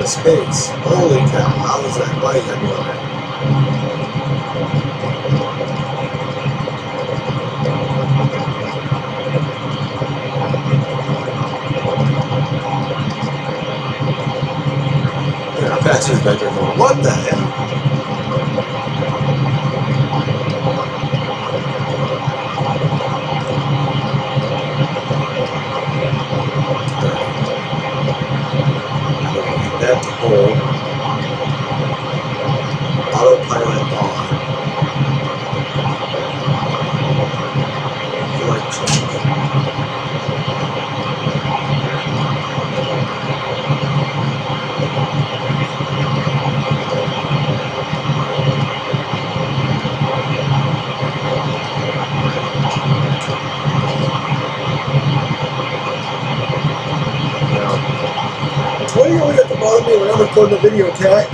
into space. Holy cow, how is that? Why is that doing that? And our pastor's back there going, what the hell? That to hold. Autopilot on. Flight check. Why do you always have to bother me when I'm recording a video, Cat?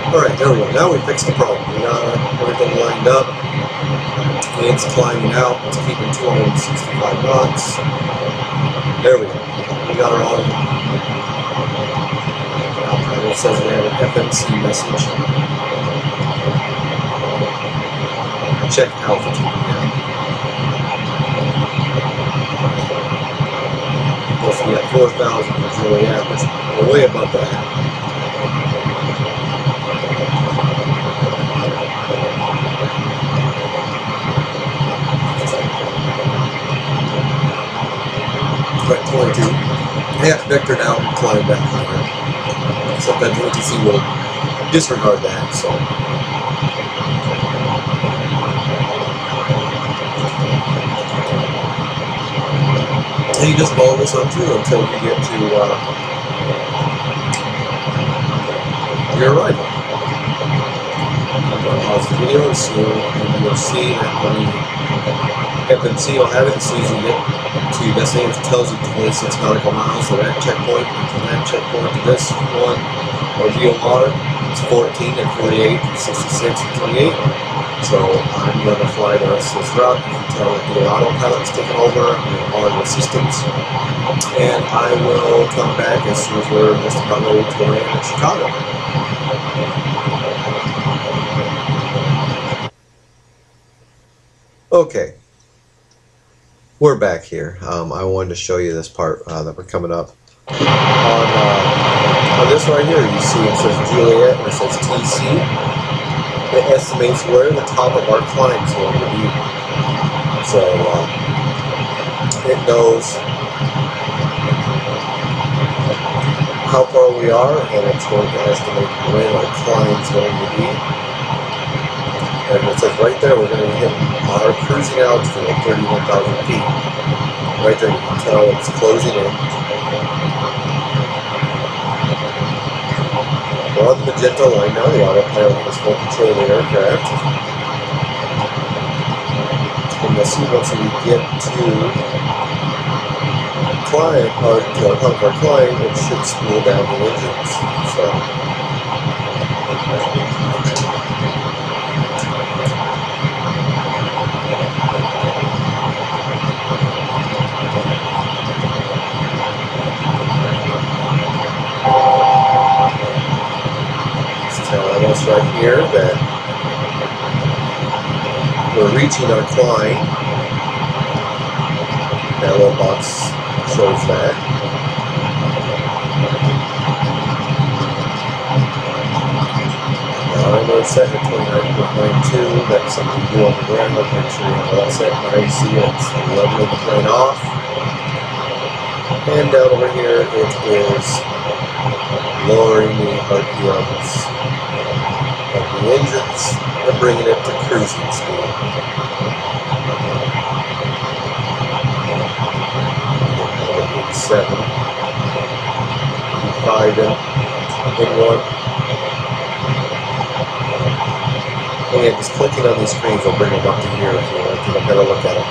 Alright, there we go. Now we fixed the problem. We got everything lined up. It's climbing out. It's keeping 265 knots. There we go. We got our own. It says we have an FMC message. Check altitude now. Plus we got 4,000 for Juliet, which we're way above that. Right, 22. Half vector now and climb back higher. Except that VTC will disregard that, so. And you just follow this on through until you get to your arrival. I'm going to pause the video and you'll see that when you FMC will have it as soon as you get to your destination. It tells you 26 nautical miles to that checkpoint, and from that checkpoint to this one, or VOR, it's 14 and 48, 66 and 28. So I'm going to fly the rest of this route. You can tell that the autopilot's taking over on the systems. And I will come back as soon as we're just about ready to land in Chicago. Okay. We're back here. I wanted to show you this part that we're coming up. On this right here, you see it says Juliet and it says TC. It estimates where the top of our climb is going to be. So it knows how far we are, and it's going to estimate when our climb is going to be. And it says right there, we're going to hit our cruising altitude at 31,000 feet. Right there, you can tell it's closing in. We're on the magenta line now. The autopilot has full control of the aircraft. And you'll see once we get to climb, or to the top of our climb, it should spool down the engines. So. Telling us right here that we're reaching our climb. That little box shows that. Now we're set at 29.92. That's something to do on the ground. Make sure you have all set. Now you see it's leveling the plane off. And down over here it is lowering the RPMs of the engines and bringing it to cruising speed. 87, 5 in one. And just clicking on these screens will bring them up to here if you want to take a better look at them.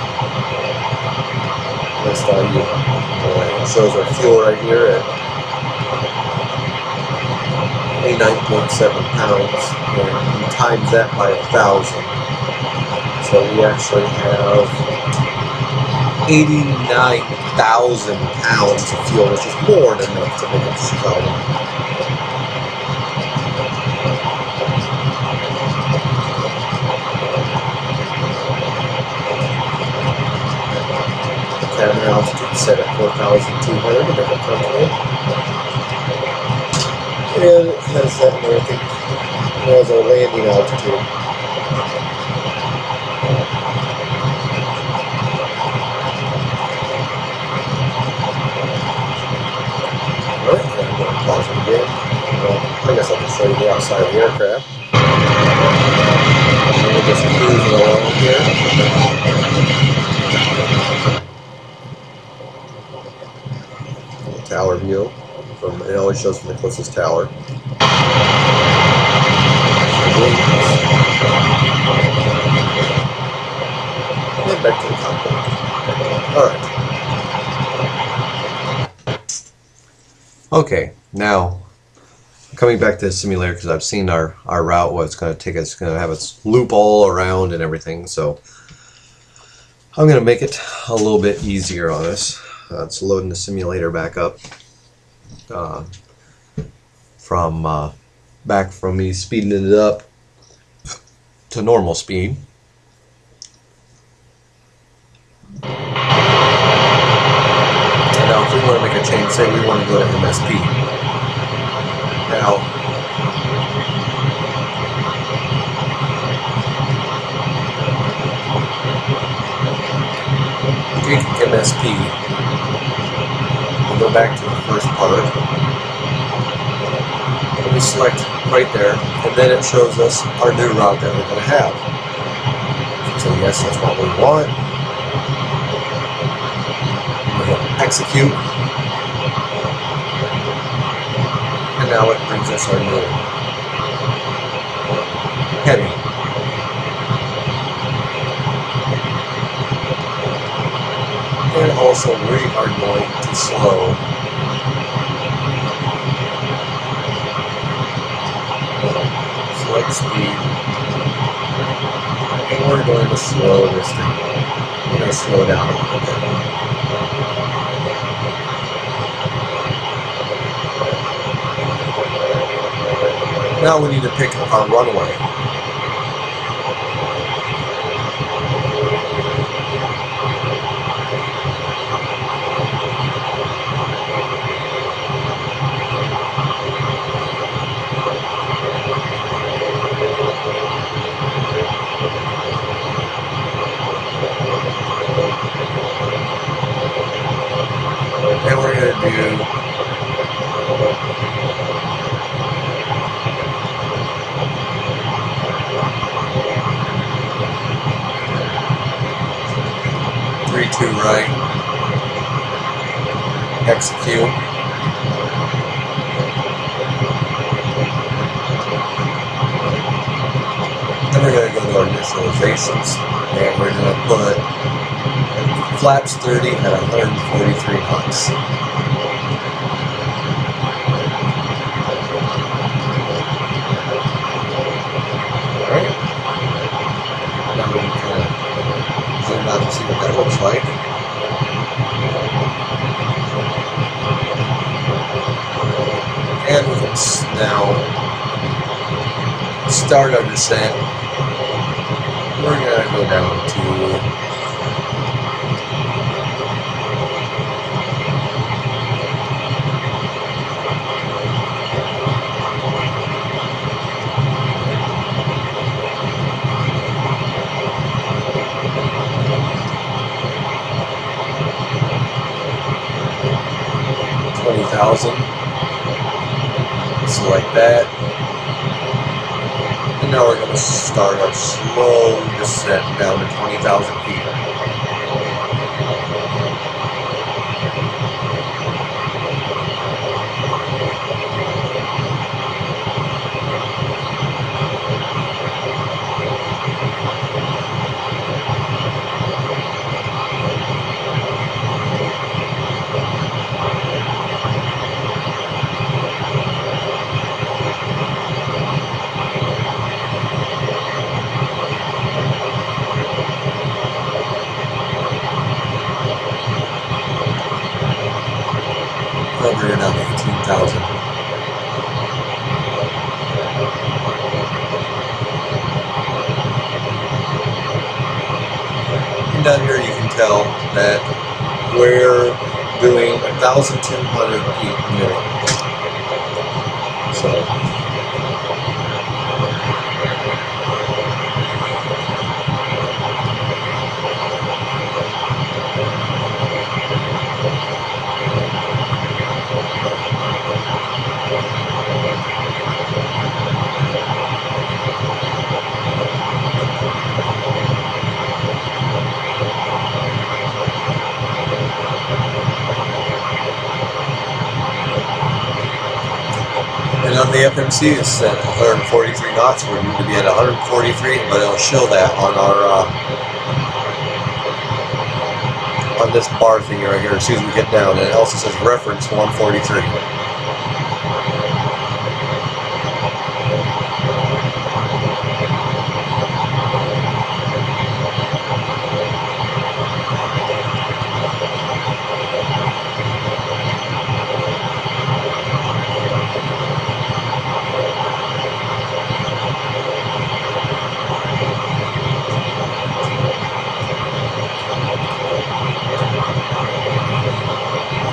That's how you. It shows our fuel right here at 89.7 pounds, and you times that by 1,000. So we actually have 89,000 pounds of fuel, which is more than enough to make it to Chicago. Cabin altitude set at 4,200 to make it comfortable. And it has that and everything. It has our landing altitude. Alright, I'm going to pause it again. I guess I can show you the outside of the aircraft. So we're just cruising along here. Tower view. It always shows from the closest tower. And back to the cockpit. Alright. Okay, now coming back to the simulator, because I've seen our route, what it's going to take us, going to have its loop all around and everything, so I'm going to make it a little bit easier on us. It's loading the simulator back up back from me speeding it up to normal speed. And now if we want to make a change, say we want to go to MSP. Now take MSP, we'll go back to the first part, and we select right there, and then it shows us our new route that we're going to have. So yes, that's what we want. We hit execute, and now it brings us our new heading. And also we are going to slow select speed, and we're going to slow this thing. We're going to slow down a little bit. Now we need to pick our runway. And we're going to do 3-2 right, execute, then we're going to go to our initializations, and we're going to put flaps 30 at 143 knots. Alright. Now we can kind of zoom out to see what that looks like. And we can now start our descent. We're going to go down to 20,000. Select that. And now we're going to start our slow descent down to 20,000 feet. bring it down to 18,000. And down here you can tell that we're doing 1,200 feet per minute. So and on the FMC it's at 143 knots. We need to be at 143, but it'll show that on our on this bar thing right here as soon as we get down. And it also says reference 143.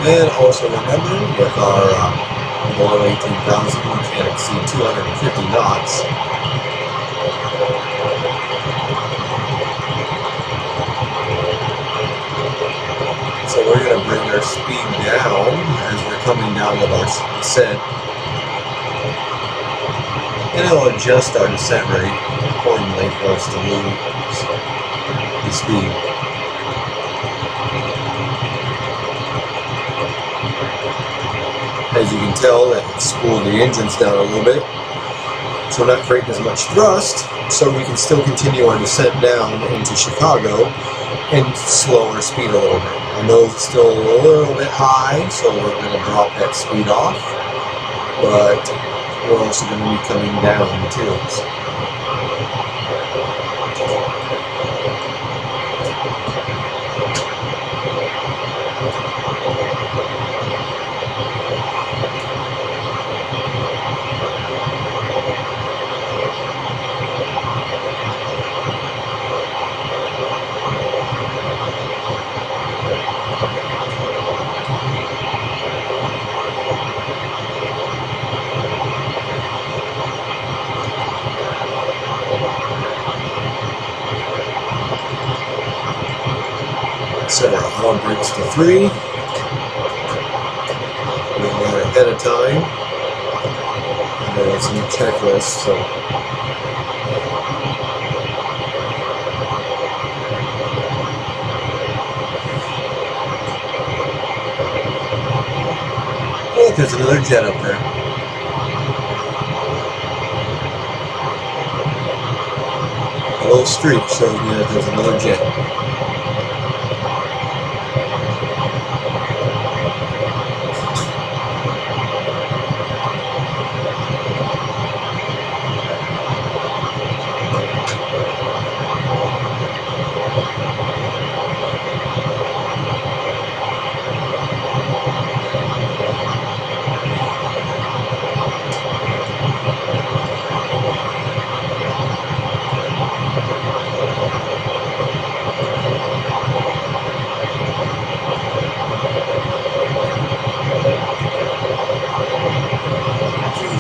And also remember, with our below 18,000, we can't exceed 250 knots. So we're going to bring our speed down as we're coming down with our descent. And it'll adjust our descent rate accordingly for us to lose the speed. As you can tell, that spooled the engines down a little bit, so we're not creating as much thrust, so we can still continue our descent down into Chicago and slow our speed a little bit. I know it's still a little bit high, so we're going to drop that speed off, but we're also going to be coming down too. Set our auto brakes to 3. We are ahead of time. I know it's in the checklist, so. Oh, there's another jet up there. A little streak shows me that there's another jet.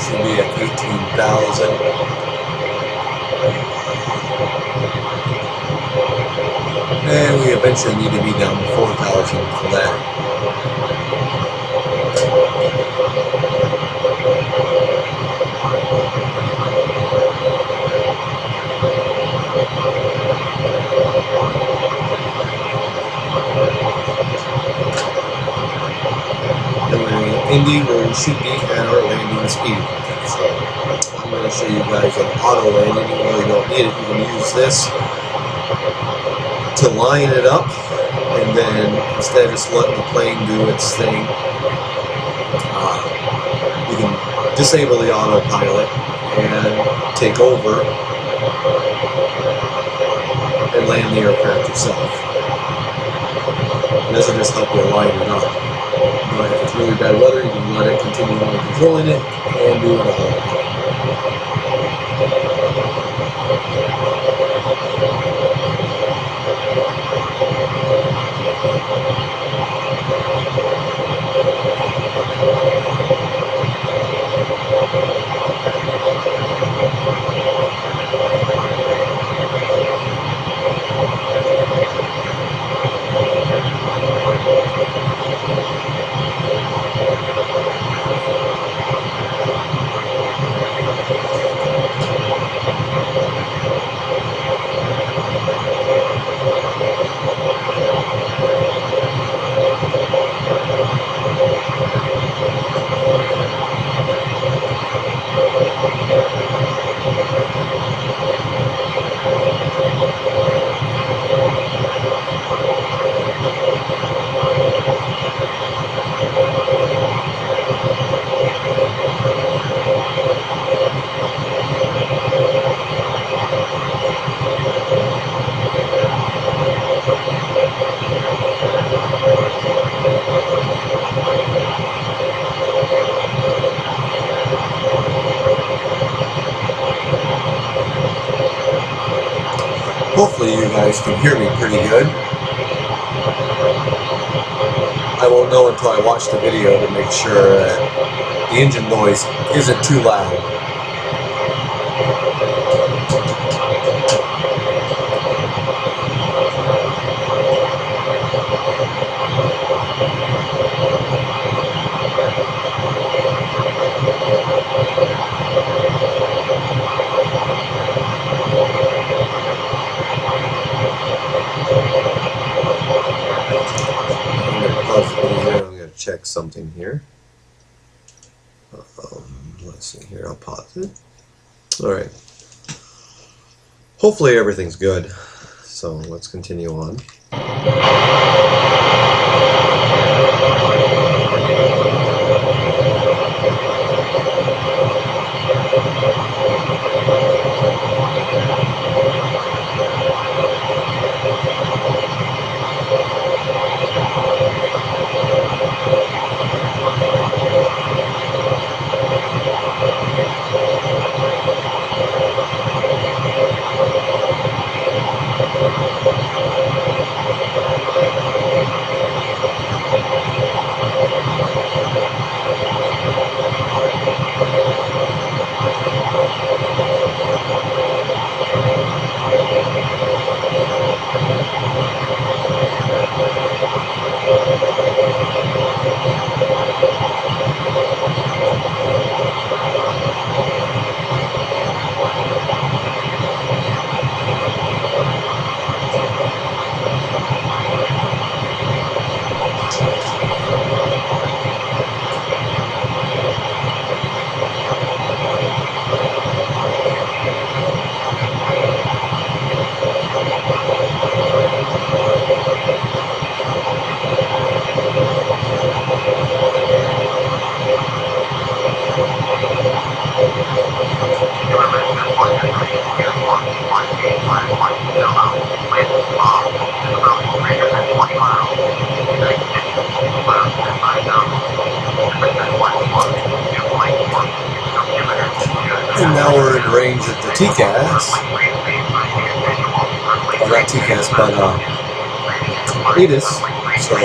Should be at 18,000. And we eventually need to be down to 4,000 for that. Indy, where we should be at our landing speed. So I'm going to show you guys an auto landing. You really don't need it. You can use this to line it up, and then instead of just letting the plane do its thing, you can disable the autopilot and take over and land the aircraft yourself. And this will just help you line it up. But if it's really bad weather, you can let it continue on controlling it and do it all. Hopefully you guys can hear me pretty good. I won't know until I watch the video to make sure that the engine noise isn't too loud. I'm going to check something here. Let's see here. I'll pause it. All right. Hopefully everything's good. So let's continue on. And now we're in range of the TCAS. Well, not TCAS, but ATIS. So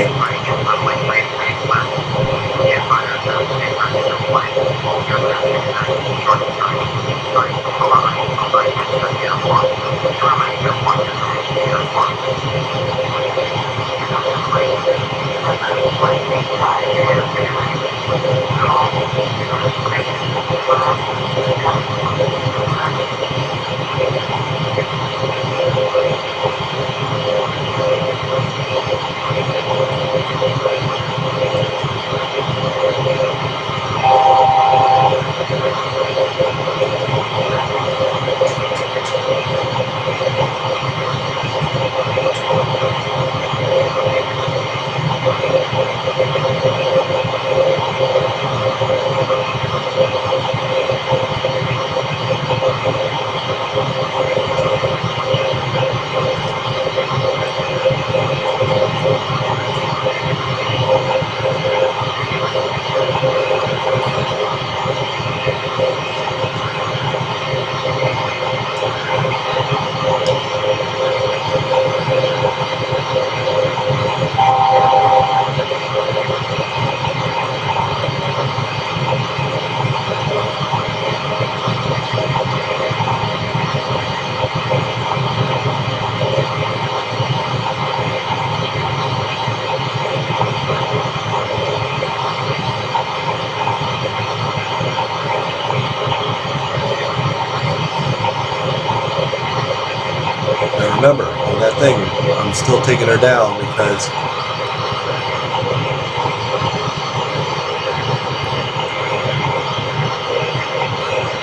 thing. I'm still taking her down because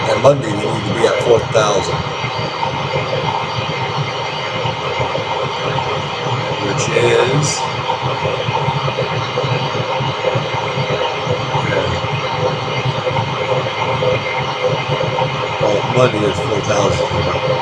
on Monday we need to be at 4,000, which is well, Monday is 4,000.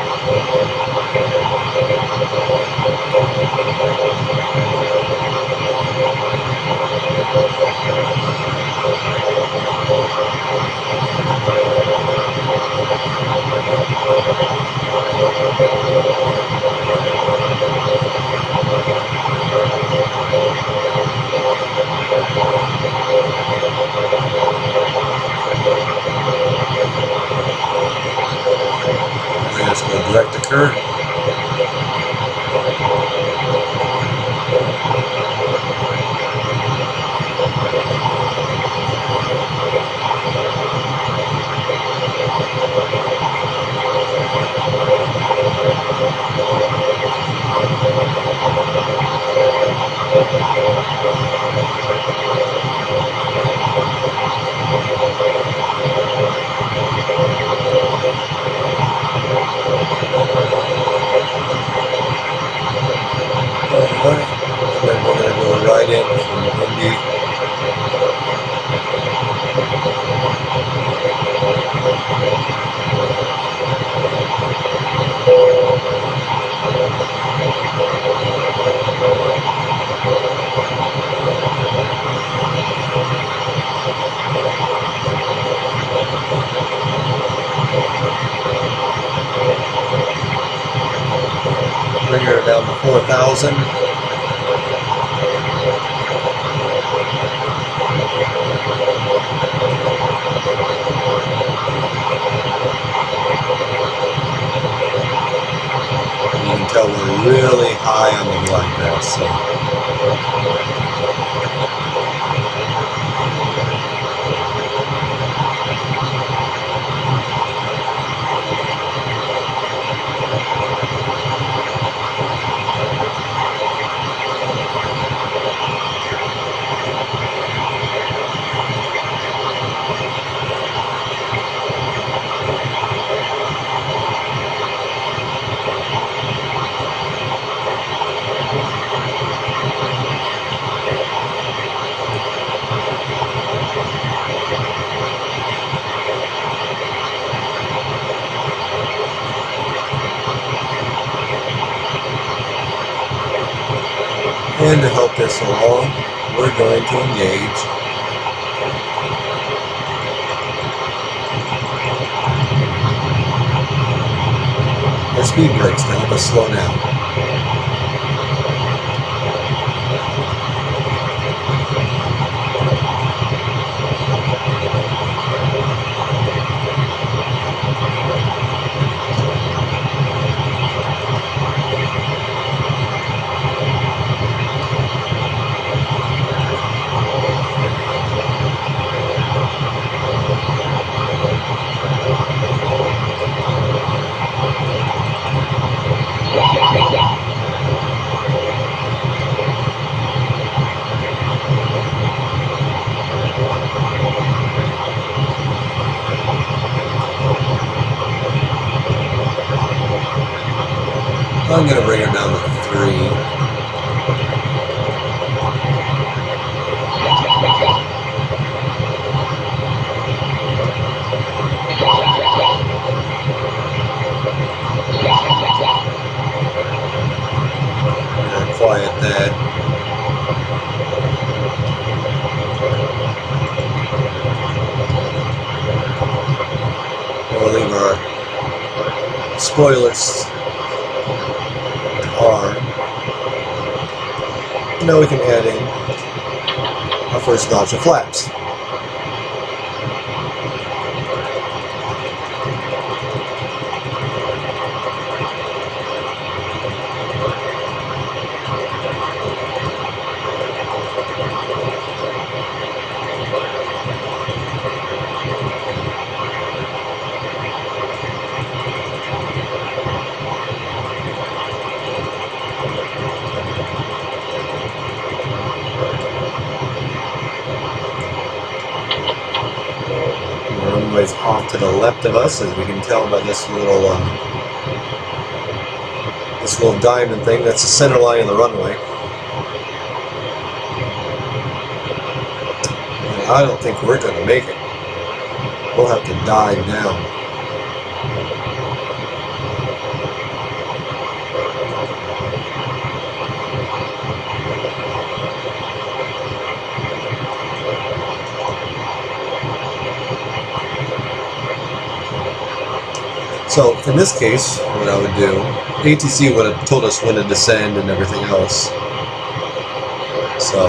We're just going to direct the current. And then we're going to go right in from Indy. Bring her down to 4,000. You can tell we're really high on the glide path, so. And to help this along, we're going to engage our speed brakes to help us slow down. I'm going to bring her down to 3. I'm going to quiet that. We'll leave our spoilers on. Now we can add in our first notch of flaps. runway's off to the left of us, as we can tell by this little diamond thing. That's the center line of the runway. And I don't think we're going to make it. We'll have to dive down. So in this case, what I would do, ATC would have told us when to descend and everything else. So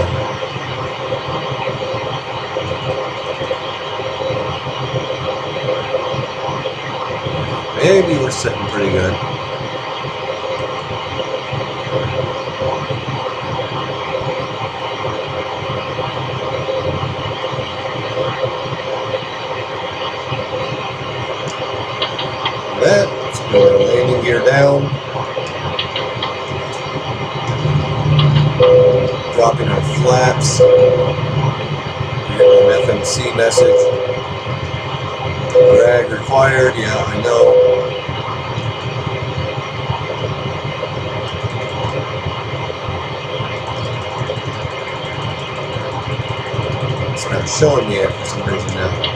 maybe we're sitting pretty good. Let's put our landing gear down. Dropping our flaps. An FMC message. Drag required, yeah, I know. It's not showing me it for some reason now.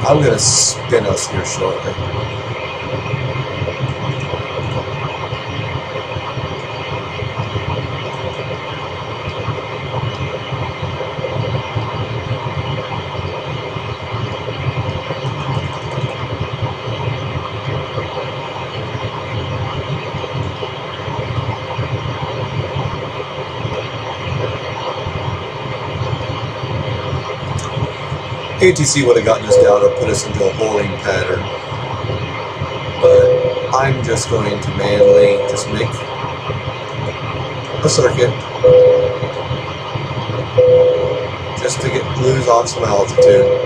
I'm going to spin us here shortly. ATC would have gotten us down or put us into a holding pattern, but I'm just going to manually just make a circuit just to lose off some altitude.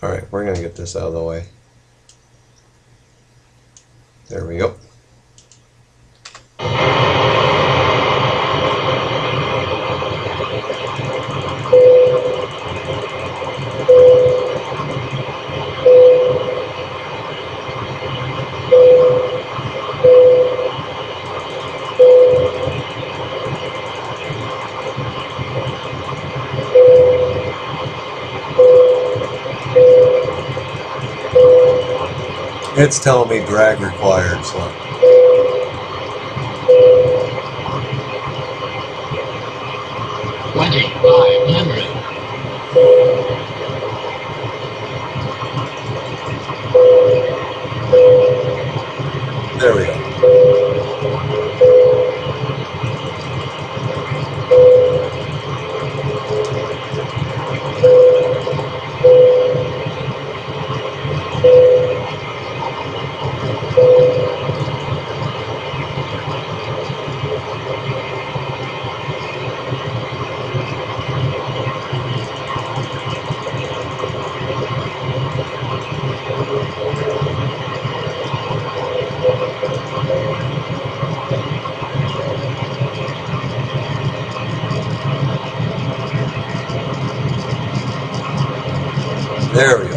Alright, we're going to get this out of the way. There we go. It's telling me drag required, so. There we go. There we go.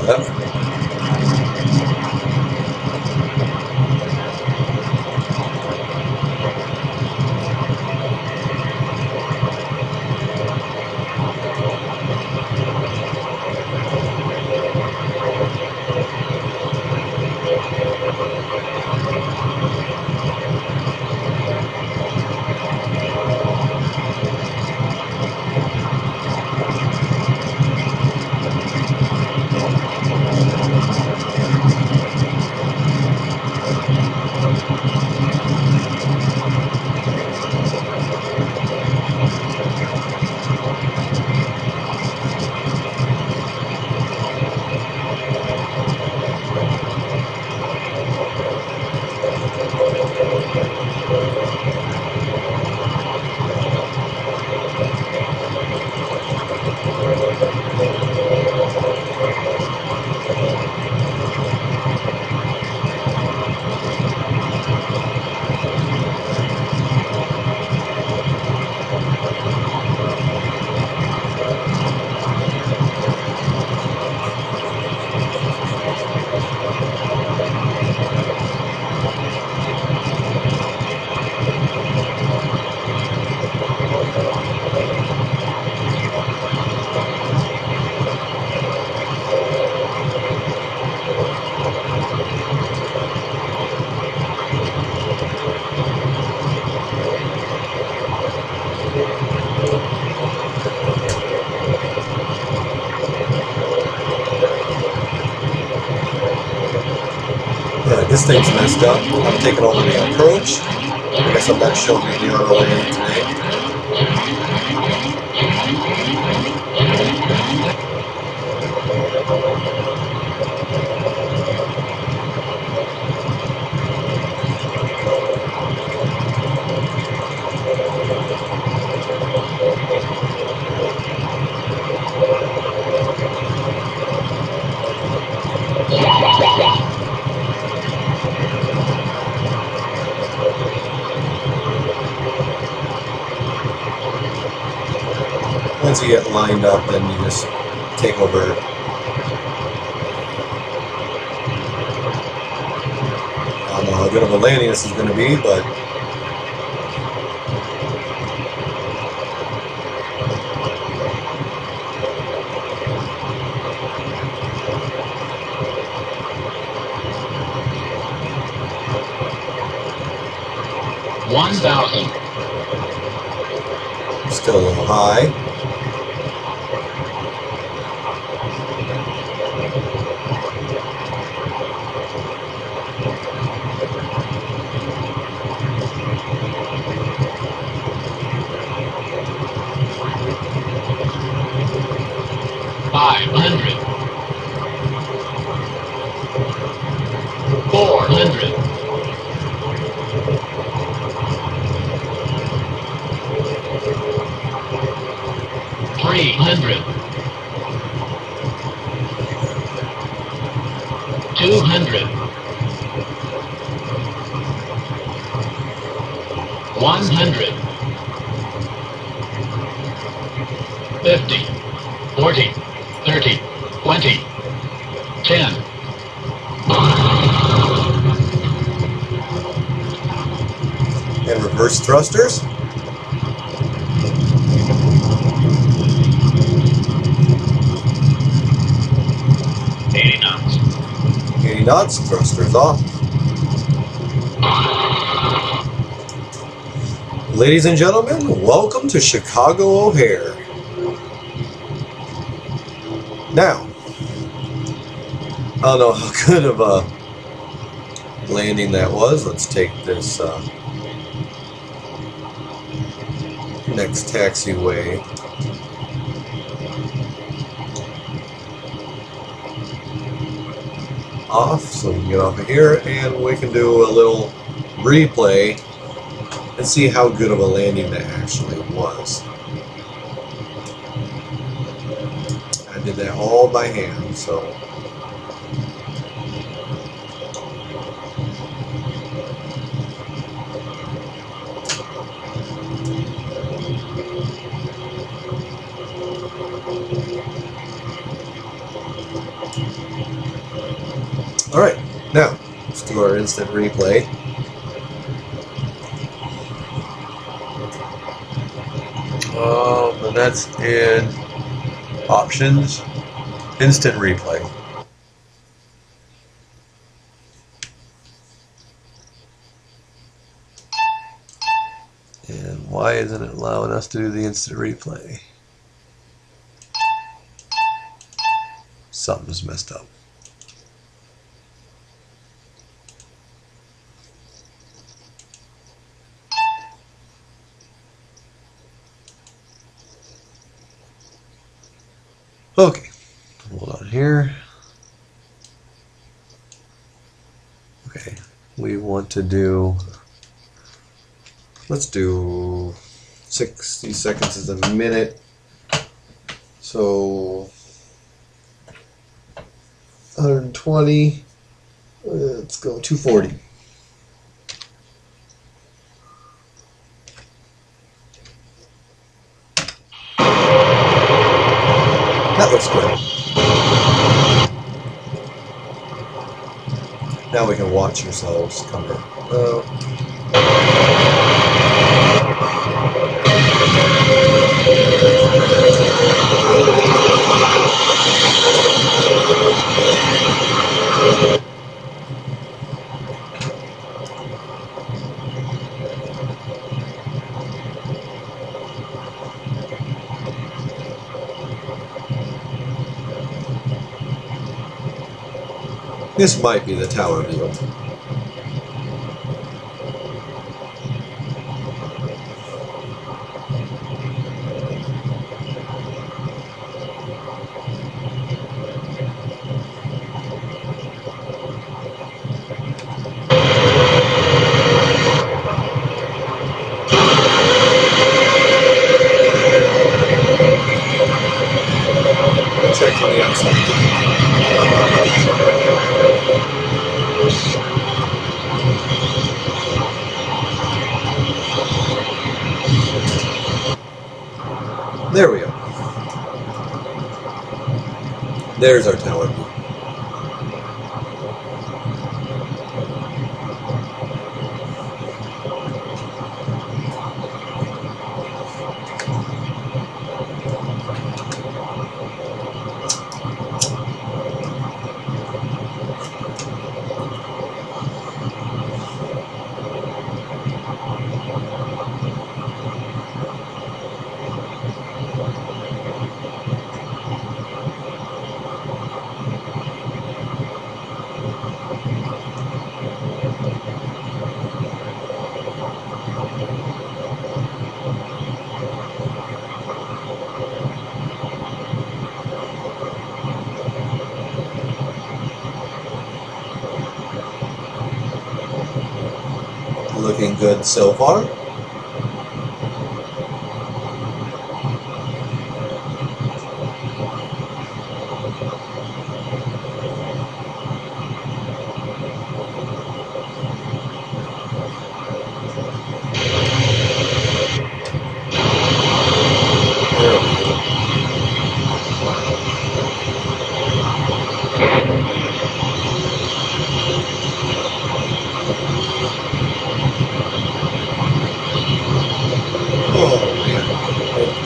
thing's messed up. I'm taking over the approach. I guess I'm not showing you the auto landing today. Once you get lined up, then you just take over. I don't know how good of a landing this is going to be, but still a little high. And reverse thrusters. Knots, thrusters off. Ladies and gentlemen, welcome to Chicago O'Hare. Now, I don't know how good of a landing that was. Let's take this next taxiway. Off, so we can get off of here and we can do a little replay and see how good of a landing that actually was. I did that all by hand, so alright, now let's do our instant replay. And that's in options, instant replay. And why isn't it allowing us to do the instant replay? Something's messed up. Okay, hold on here. Okay, we want to do, let's do 60 seconds is a minute. So 120, let's go 240. That looks good. Now we can watch ourselves come in. This might be the tower view. the outside. There we go. There's our tower view. Looking good so far.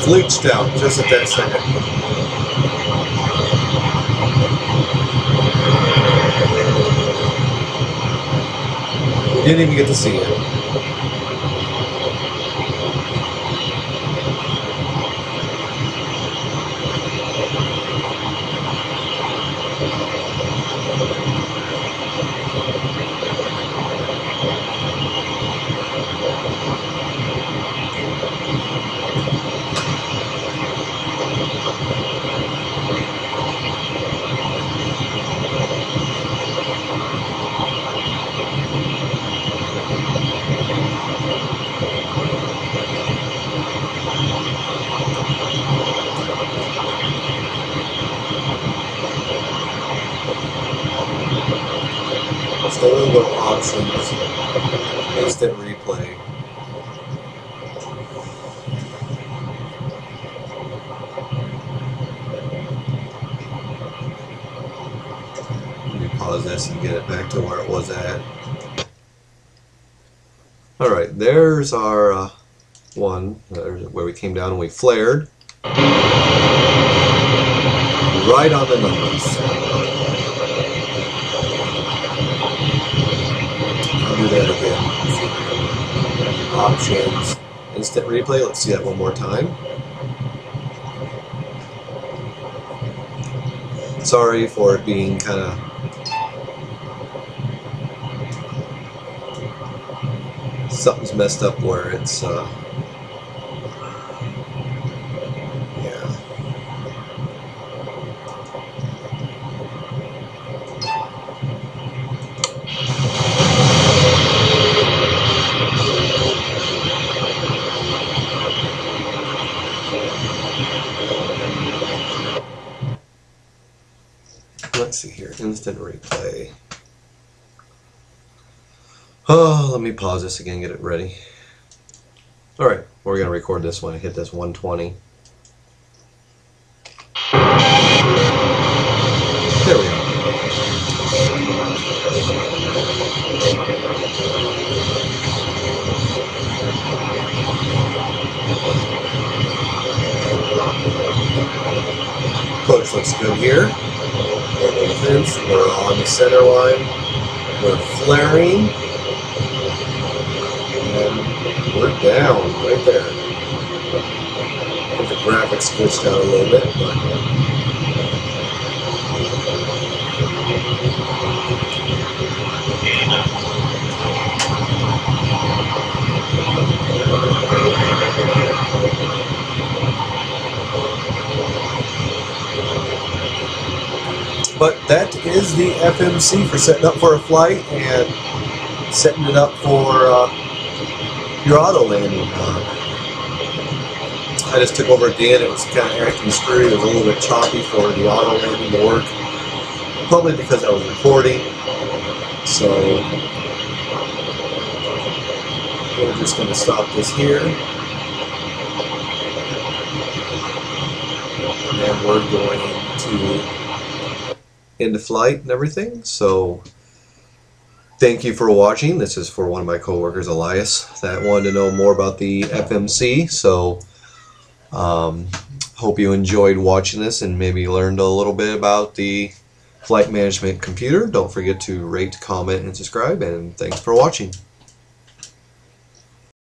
Glitched out just at that second. We didn't even get to see it. So we'll go options, instant replay. Let me pause this and get it back to where it was at. Alright, there's our one, where we came down and we flared. Right on the numbers. Do that again. Options, instant replay. Let's see that one more time. Sorry for it being kind of something's messed up where it's yeah. Let's see here, instant replay. Oh, let me pause this again, get it ready. Alright, we're going to record this one. I hit this 120. There we go. Approach looks good here. We're on the center line. We're flaring. And we're down right there. I think the graphics glitched out a little bit, but But that is the FMC for setting up for a flight and setting it up for your auto landing. I just took over again. It was kind of acting screwy. It was a little bit choppy for the auto landing to work. Probably because I was recording. So we're just going to stop this here. And we're going to end the flight and everything. So thank you for watching. This is for one of my coworkers, Elias, that wanted to know more about the FMC. So hope you enjoyed watching this and maybe learned a little bit about the flight management computer. Don't forget to rate, comment, and subscribe, and thanks for watching.